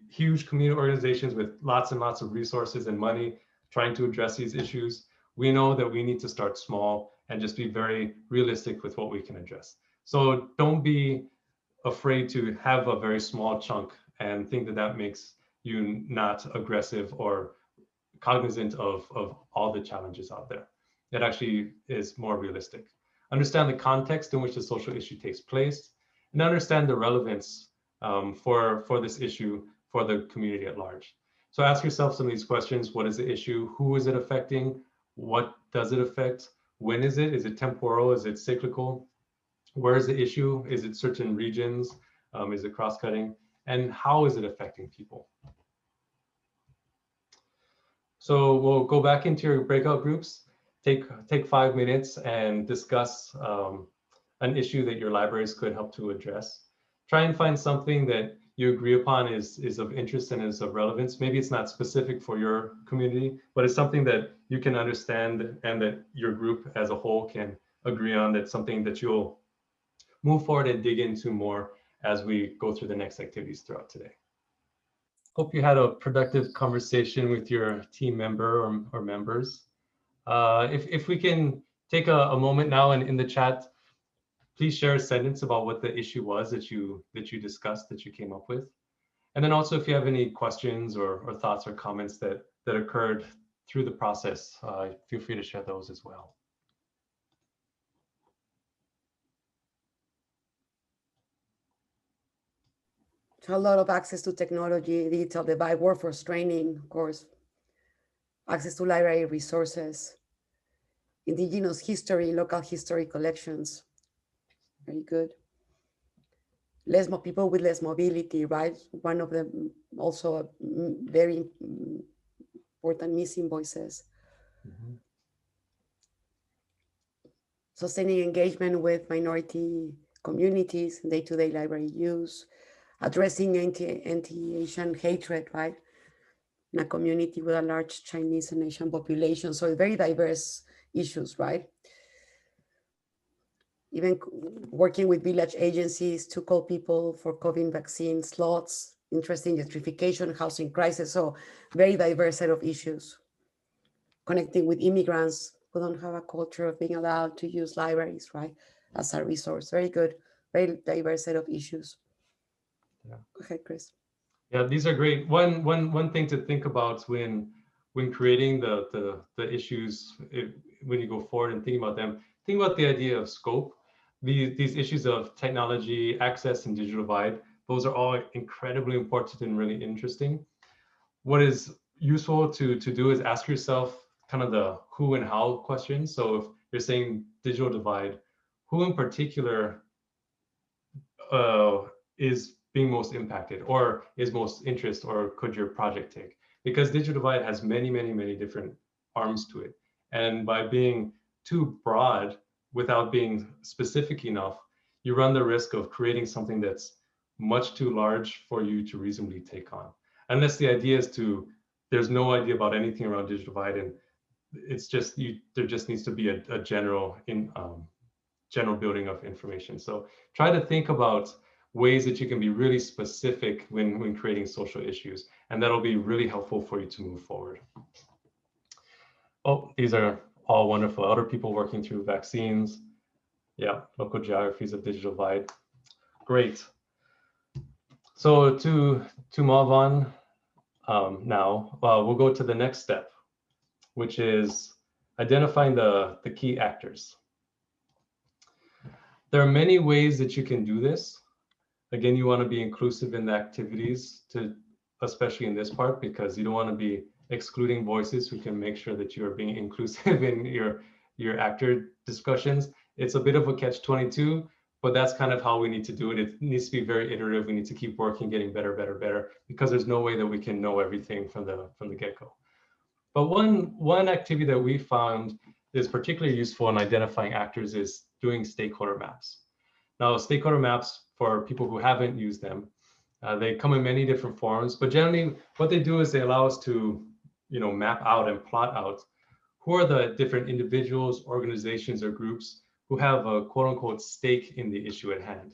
huge community organizations with lots and lots of resources and money trying to address these issues. We know that we need to start small and just be very realistic with what we can address. So don't be afraid to have a very small chunk and think that that makes you not aggressive or cognizant of all the challenges out there. It actually is more realistic. Understand the context in which the social issue takes place, and understand the relevance for this issue for the community at large. So ask yourself some of these questions. What is the issue? Who is it affecting? What does it affect? When is it? Is it temporal? Is it cyclical? Where is the issue? Is it certain regions? Is it cross-cutting? And how is it affecting people? So we'll go back into your breakout groups, take 5 minutes and discuss an issue that your libraries could help to address. Try and find something that you agree upon is of interest and is of relevance. Maybe it's not specific for your community, but it's something that you can understand and that your group as a whole can agree on. That's something that you'll move forward and dig into more as we go through the next activities throughout today. Hope you had a productive conversation with your team member or members. If we can take a moment now and in the chat, please share a sentence about what the issue was that you discussed, that you came up with. And then also if you have any questions or thoughts or comments that occurred through the process, feel free to share those as well. So a lot of access to technology, digital divide, workforce training, of course, access to library resources, indigenous history, local history collections. Very good. Less people with less mobility, right? One of them also very important missing voices. Mm-hmm. Sustaining engagement with minority communities, day-to-day library use, addressing anti-Asian hatred, right? In a community with a large Chinese and Asian population. So very diverse issues, right? Even working with village agencies to call people for COVID vaccine slots, interesting gentrification, housing crisis. So very diverse set of issues. Connecting with immigrants who don't have a culture of being allowed to use libraries, right? As a resource. Very good, very diverse set of issues. Yeah. Go ahead, Chris. Yeah, these are great. One thing to think about when creating the issues, when you go forward and thinking about them, think about the idea of scope. These issues of technology, access, and digital divide, those are all incredibly important and really interesting. What is useful to do is ask yourself kind of the who and how questions. So if you're saying digital divide, who in particular is being most impacted or is most interest or could your project take? Because digital divide has many, many, many different arms to it. And by being too broad without being specific enough, you run the risk of creating something that's much too large for you to reasonably take on. Unless the idea is there's no idea about anything around digital divide, and it's just, there just needs to be a general building of information. So try to think about ways that you can be really specific when creating social issues, and that'll be really helpful for you to move forward. Oh, these are all wonderful. Other people working through vaccines. Yeah, local geographies of digital divide. Great. So to move on now, we'll go to the next step, which is identifying the key actors. There are many ways that you can do this. Again, you want to be inclusive in the activities, especially in this part, because you don't want to be excluding voices. We can make sure that you are being inclusive in your actor discussions. It's a bit of a catch-22, but that's kind of how we need to do it. It needs to be very iterative. We need to keep working, getting better, because there's no way that we can know everything from the get-go. But one activity that we found is particularly useful in identifying actors is doing stakeholder maps. Now, stakeholder maps, for people who haven't used them, they come in many different forms, but generally what they do is they allow us to, map out and plot out who are the different individuals, organizations, or groups who have a quote unquote stake in the issue at hand.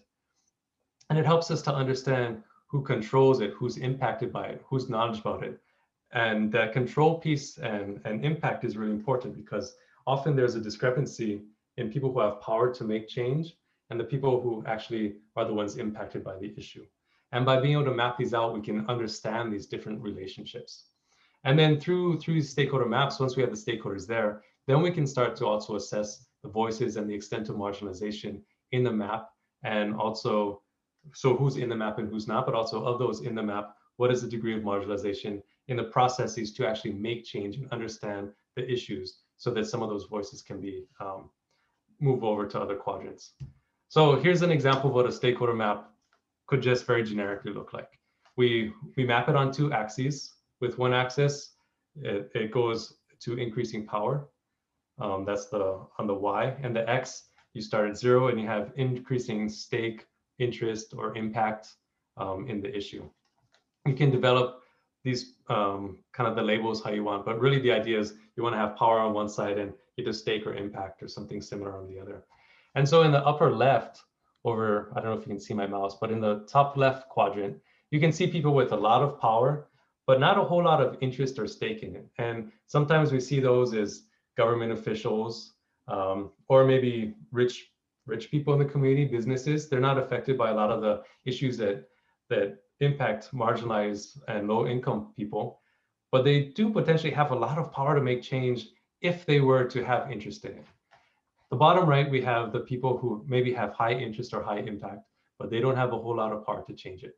And it helps us to understand who controls it, who's impacted by it, who's knowledgeable about it. And that control piece and impact is really important, because often there's a discrepancy in people who have power to make change and the people who actually are the ones impacted by the issue. And by being able to map these out, we can understand these different relationships. And then through stakeholder maps, once we have the stakeholders there, then we can start to also assess the voices and the extent of marginalization in the map, and also, so who's in the map and who's not, but also of those in the map, what is the degree of marginalization in the processes to actually make change and understand the issues, so that some of those voices can be moved over to other quadrants. So here's an example of what a stakeholder map could just very generically look like. We map it on two axes. With one axis, it goes to increasing power. That's on the Y, and the X, you start at 0 and you have increasing stake, interest, or impact in the issue. You can develop these kind of the labels how you want, but really the idea is you want to have power on one side and either stake or impact or something similar on the other. And so in the upper left, over, I don't know if you can see my mouse, but in the top left quadrant, you can see people with a lot of power, but not a whole lot of interest or stake in it. And sometimes we see those as government officials, or maybe rich people in the community, businesses. They're not affected by a lot of the issues that impact marginalized and low income people, but they do potentially have a lot of power to make change if they were to have interest in it. The bottom right, we have the people who maybe have high interest or high impact, but they don't have a whole lot of power to change it.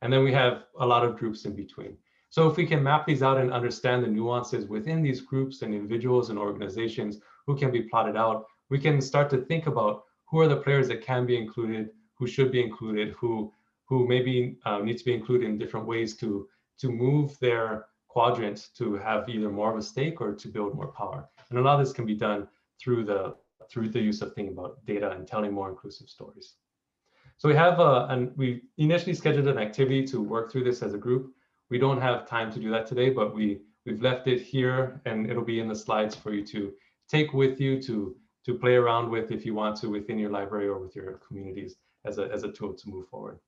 And then we have a lot of groups in between. So if we can map these out and understand the nuances within these groups and individuals and organizations who can be plotted out, we can start to think about who are the players that can be included, who should be included, who maybe need to be included in different ways to move their quadrant to have either more of a stake or to build more power. And a lot of this can be done through the use of thinking about data and telling more inclusive stories. So we have we initially scheduled an activity to work through this as a group. We don't have time to do that today, but we've left it here, and it'll be in the slides for you to take with you to play around with if you want to within your library or with your communities as a tool to move forward.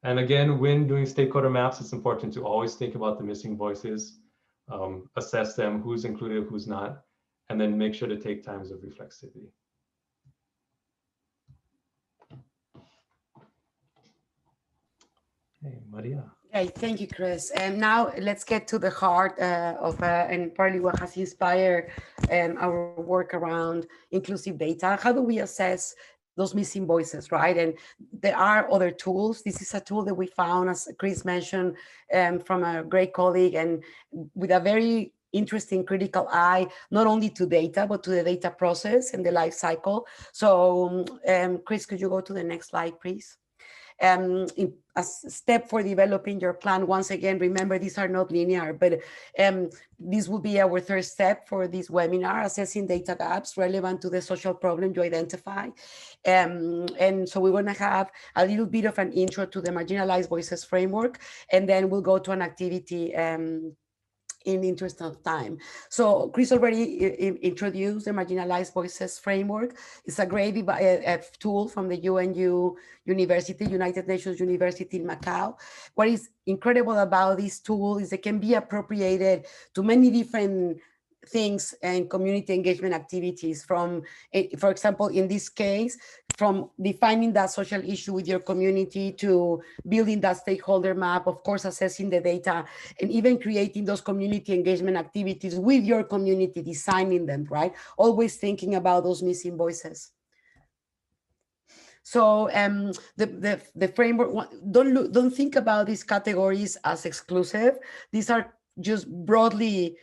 And again, when doing stakeholder maps, it's important to always think about the missing voices, assess them, who's included, who's not, and then make sure to take times of reflexivity. Hey, Maria. Okay, thank you, Chris. And now let's get to the heart of and partly what has inspired our work around inclusive data. How do we assess those missing voices, right? And there are other tools. This is a tool that we found, as Chris mentioned, from a great colleague, and with a very interesting critical eye, not only to data, but to the data process and the life cycle. So Chris, could you go to the next slide, please? A step for developing your plan. Once again, remember, these are not linear, but this will be our third step for this webinar, assessing data gaps relevant to the social problem you identify. And so we're going to have a little bit of an intro to the Marginalized Voices Framework, and then we'll go to an activity in the interest of time. So Chris already introduced the Marginalized Voices Framework. It's a great tool from the UNU University, United Nations University in Macau. What is incredible about this tool is it can be appropriated to many different things and community engagement activities from, for example, in this case, from defining that social issue with your community to building that stakeholder map, of course, assessing the data, and even creating those community engagement activities with your community, designing them, right? Always thinking about those missing voices. So the framework, don't think about these categories as exclusive. These are just broadly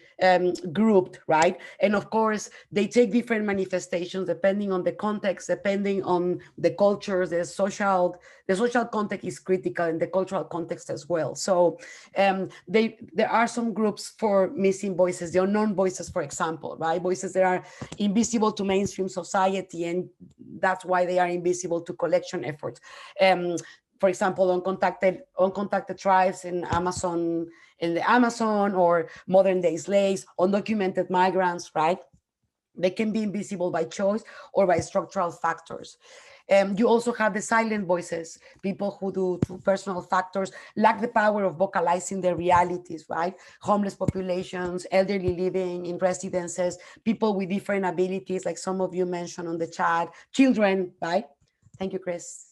grouped, right? And of course, they take different manifestations depending on the context, depending on the cultures, the social context is critical and the cultural context as well. So there are some groups for missing voices, the unknown voices, for example, right? Voices that are invisible to mainstream society, and that's why they are invisible to collection efforts. For example, uncontacted tribes in the Amazon, or modern day slaves, undocumented migrants, right? They can be invisible by choice or by structural factors. You also have the silent voices, people who do through personal factors lack the power of vocalizing their realities, right? Homeless populations, elderly living in residences, people with different abilities, like some of you mentioned on the chat, children, right? Thank you, Chris.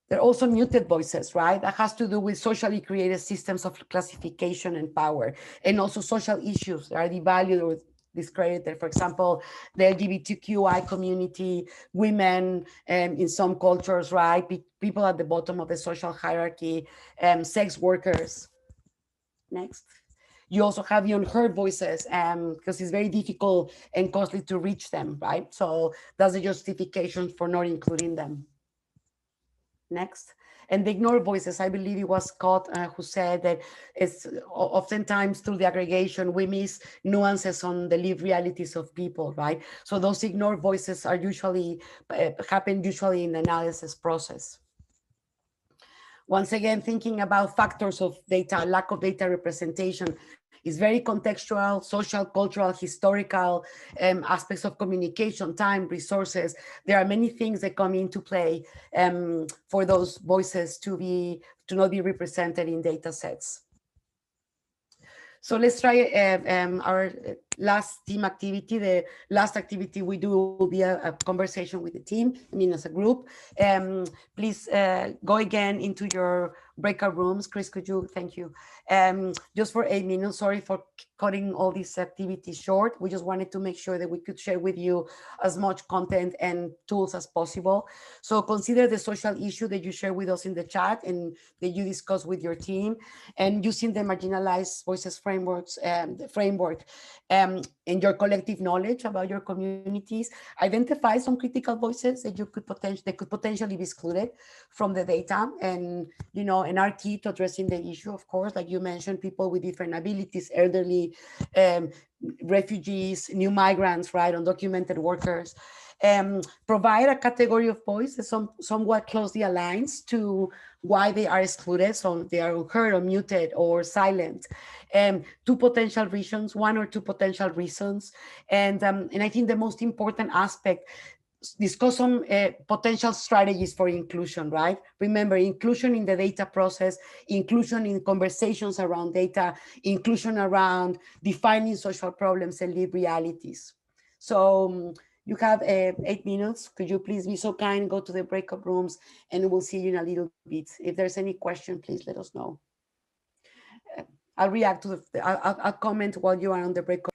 There are also muted voices, right? That has to do with socially created systems of classification and power, and also social issues that are devalued or discredited. For example, the LGBTQI community, women in some cultures, right? People at the bottom of the social hierarchy, sex workers. Next. You also have the unheard voices because it's very difficult and costly to reach them, right? So that's the justification for not including them. Next. And the ignored voices, I believe it was Scott who said that it's oftentimes through the aggregation, we miss nuances on the lived realities of people, right? So those ignored voices are usually, happen usually in the analysis process. Once again, thinking about factors of data, lack of data representation is very contextual, social, cultural, historical, aspects of communication, time, resources. There are many things that come into play for those voices to not be represented in data sets. So let's try our last team activity. The last activity we do will be a conversation with the team, as a group. Please go again into your breakout rooms. Chris, could you? Thank you. Just for 8 minutes, sorry for cutting all these activities short. We just wanted to make sure that we could share with you as much content and tools as possible. So consider the social issue that you share with us in the chat and that you discuss with your team, and using the marginalized voices framework and your collective knowledge about your communities, identify some critical voices that could potentially be excluded from the data, and and are key to addressing the issue, of course, like you mentioned, people with different abilities, elderly, refugees, new migrants, right, undocumented workers. Provide a category of voice that somewhat closely aligns to why they are excluded, so they are unheard or muted or silent. Two potential reasons, one or two potential reasons, and I think the most important aspect, discuss some potential strategies for inclusion, right? Remember, inclusion in the data process, inclusion in conversations around data, inclusion around defining social problems and lived realities. So you have 8 minutes. Could you please be so kind, go to the breakout rooms, and we'll see you in a little bit. If there's any question, please let us know. I'll react to I'll comment while you are on the breakout.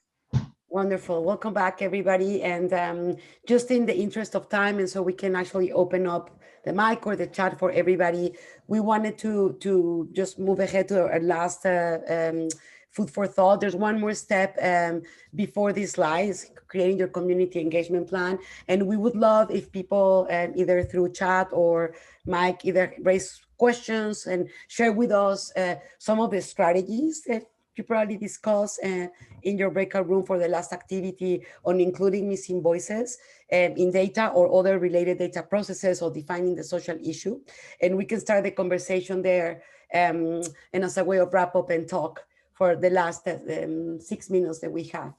Wonderful. Welcome back, everybody. And just in the interest of time, and so we can actually open up the mic or the chat for everybody, we wanted to just move ahead to our last food for thought. There's one more step before these slides, creating your community engagement plan. And we would love if people either through chat or mic, either raise questions and share with us some of the strategies that you probably discussed in your breakout room for the last activity on including missing voices in data or other related data processes, or defining the social issue. And we can start the conversation there, and as a way of wrap up and talk for the last 6 minutes that we have.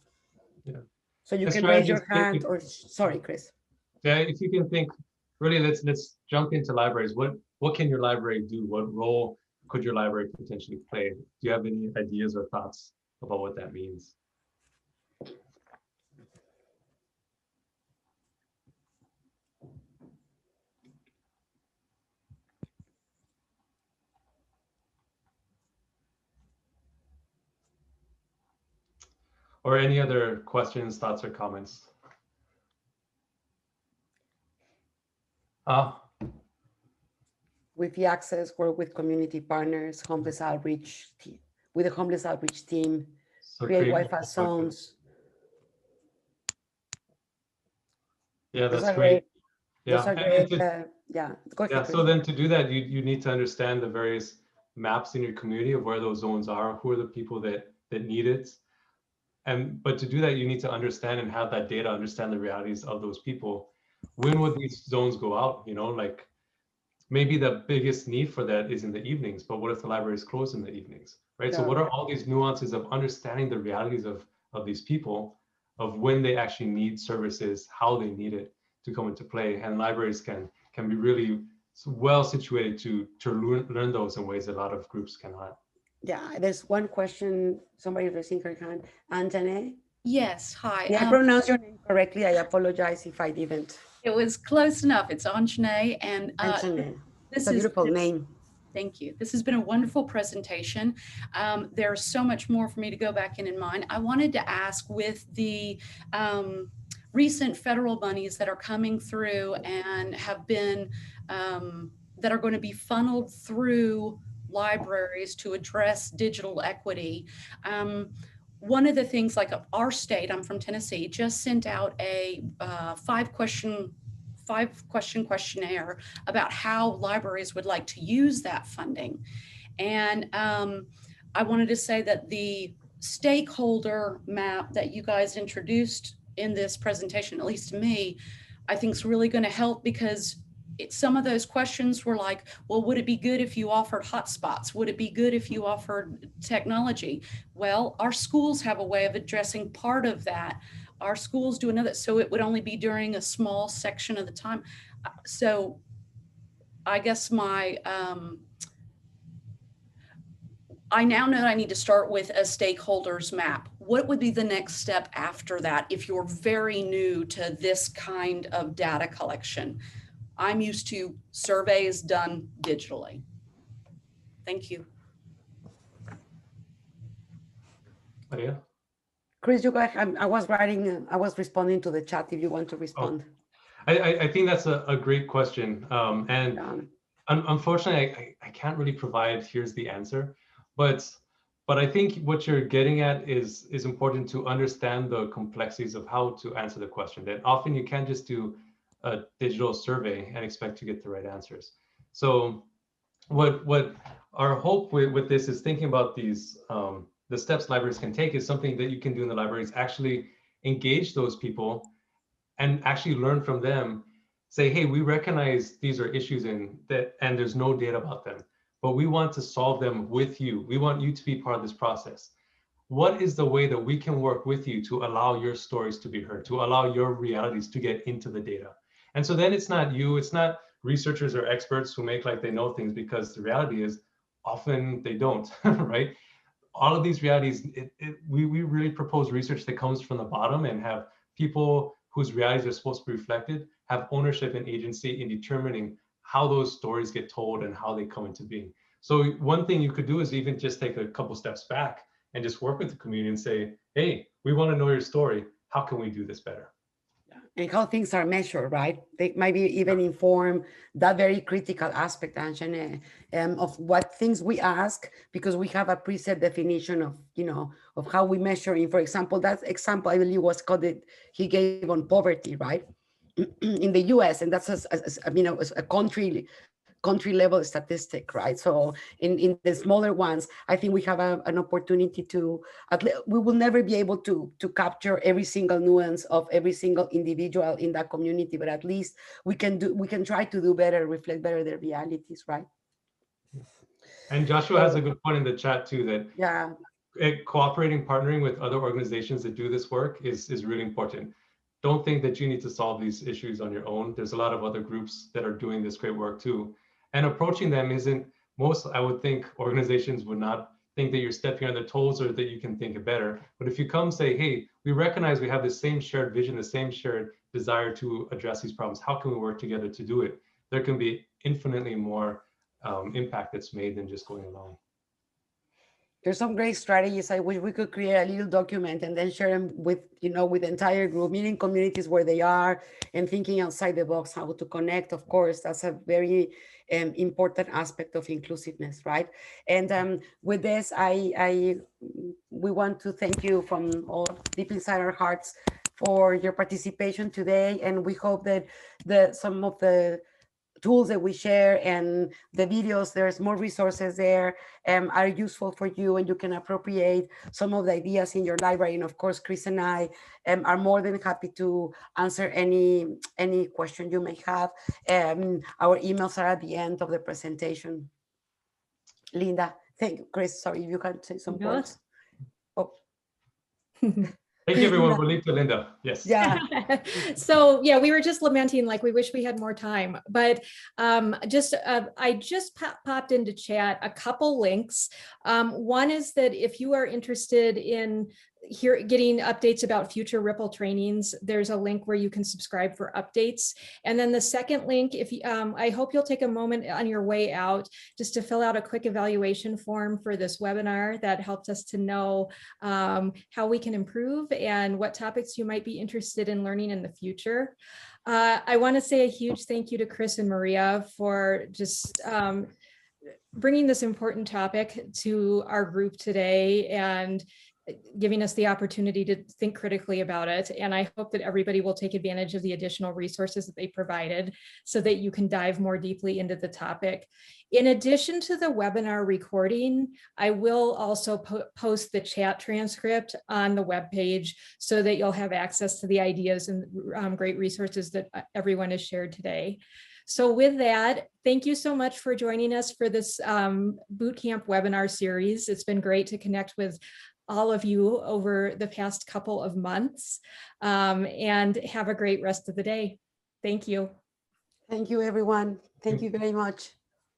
Yeah. So you can raise your hand or, sorry, Chris. Yeah, if you can think, really, let's jump into libraries. What can your library do? What role could your library potentially play? Do you have any ideas or thoughts about what that means? Or any other questions, thoughts, or comments? With the access, work with community partners, homeless outreach, with the homeless outreach team, So create create Wi-Fi zones. Yeah, Those that's are great. great. Those Yeah, are great. Yeah, go ahead, yeah. Chris. So then to do that, you need to understand the various maps in your community of where those zones are, who are the people that need it. But to do that, you need to understand and have that data, understand the realities of those people. When would these zones go out? You know, like maybe the biggest need for that is in the evenings, but what if the library is closed in the evenings, right? So Yeah. what are all these nuances of understanding the realities of these people, of when they actually need services, how they need it to come into play? And libraries can be really well situated to learn those in ways a lot of groups cannot. Yeah, there's one question, somebody raising her hand. Anjane, Yes, hi. did I pronounce your name correctly? I apologize if I didn't. It was close enough. It's Anjane, and Anjane, it's this a is beautiful name. Thank you. This has been a wonderful presentation. There's so much more for me to go back in mind. I wanted to ask, with the recent federal monies that are coming through and have been, that are going to be funneled through libraries to address digital equity. One of the things, like our state, I'm from Tennessee, just sent out a 5-question questionnaire about how libraries would like to use that funding. And I wanted to say that the stakeholder map that you guys introduced in this presentation, at least to me, I think is really going to help, because some of those questions were like, well, would it be good if you offered hotspots? Would it be good if you offered technology? Well, our schools have a way of addressing part of that. Our schools do another, so it would only be during a small section of the time. So I guess I now know I need to start with a stakeholders map. What would be the next step after that if you're very new to this kind of data collection? I'm used to surveys done digitally. Thank you. Maria? Chris, you go ahead. I was responding to the chat if you want to respond. I think that's a great question. Unfortunately, I can't really provide, here's the answer, but I think what you're getting at is important to understand the complexities of how to answer the question. That often you can't just do a digital survey and expect to get the right answers. So what our hope with this is thinking about these, the steps libraries can take is something that you can do in the libraries, actually engage those people and actually learn from them. Say, hey, we recognize these are issues and there's no data about them, but we want to solve them with you. We want you to be part of this process. What is the way that we can work with you to allow your stories to be heard, to allow your realities to get into the data? And so then it's not you, it's not researchers or experts who make like they know things, because the reality is often they don't, right? All of these realities, we really propose research that comes from the bottom and have people whose realities are supposed to be reflected have ownership and agency in determining how those stories get told and how they come into being. So one thing you could do is even just take a couple steps back and just work with the community and say, hey, we want to know your story. How can we do this better? And how things are measured, right? They maybe even inform that very critical aspect, Anjane, of what things we ask, because we have a preset definition of, of how we measuring. For example, that example I believe was called he gave on poverty, right? In the US, and that's a country level statistic, right? So in the smaller ones, I think we have an opportunity to, we will never be able to capture every single nuance of every single individual in that community, but at least we can try to do better, reflect better their realities, right? And Joshua has a good point in the chat too, that cooperating, partnering with other organizations that do this work is really important. Don't think that you need to solve these issues on your own. There's a lot of other groups that are doing this great work too. And approaching them isn't, I would think organizations would not think that you're stepping on their toes or that you can think it better. But if you come say, hey, we recognize we have the same shared vision, the same shared desire to address these problems. How can we work together to do it? There can be infinitely more impact that's made than just going alone. There's some great strategies. I wish we could create a little document and then share them with, with the entire group, meeting communities where they are and thinking outside the box, how to connect. Of course, that's a very important aspect of inclusiveness, right? And with this, we want to thank you from all deep inside our hearts for your participation today. And we hope that some of the tools that we share and the videos, there's more resources there, are useful for you, and you can appropriate some of the ideas in your library. And of course, Chris and I are more than happy to answer any question you may have. Our emails are at the end of the presentation. Linda, thank you. Chris, sorry, you can say some words. Oh. Thank you, everyone. We'll leave to Linda. Yes. Yeah. So yeah, we were just lamenting, like, we wish we had more time, but I just popped into chat a couple links. One is that if you are interested in getting updates about future RIPL trainings, there's a link where you can subscribe for updates. And then the second link, I hope you'll take a moment on your way out just to fill out a quick evaluation form for this webinar that helps us to know how we can improve and what topics you might be interested in learning in the future. I want to say a huge thank you to Chris and Maria for just bringing this important topic to our group today and giving us the opportunity to think critically about it. And I hope that everybody will take advantage of the additional resources that they provided so that you can dive more deeply into the topic. In addition to the webinar recording, I will also post the chat transcript on the webpage so that you'll have access to the ideas and great resources that everyone has shared today. So with that, thank you so much for joining us for this Bootcamp webinar series. It's been great to connect with all of you over the past couple of months, and have a great rest of the day. Thank you. Thank you, everyone. Thank you very much.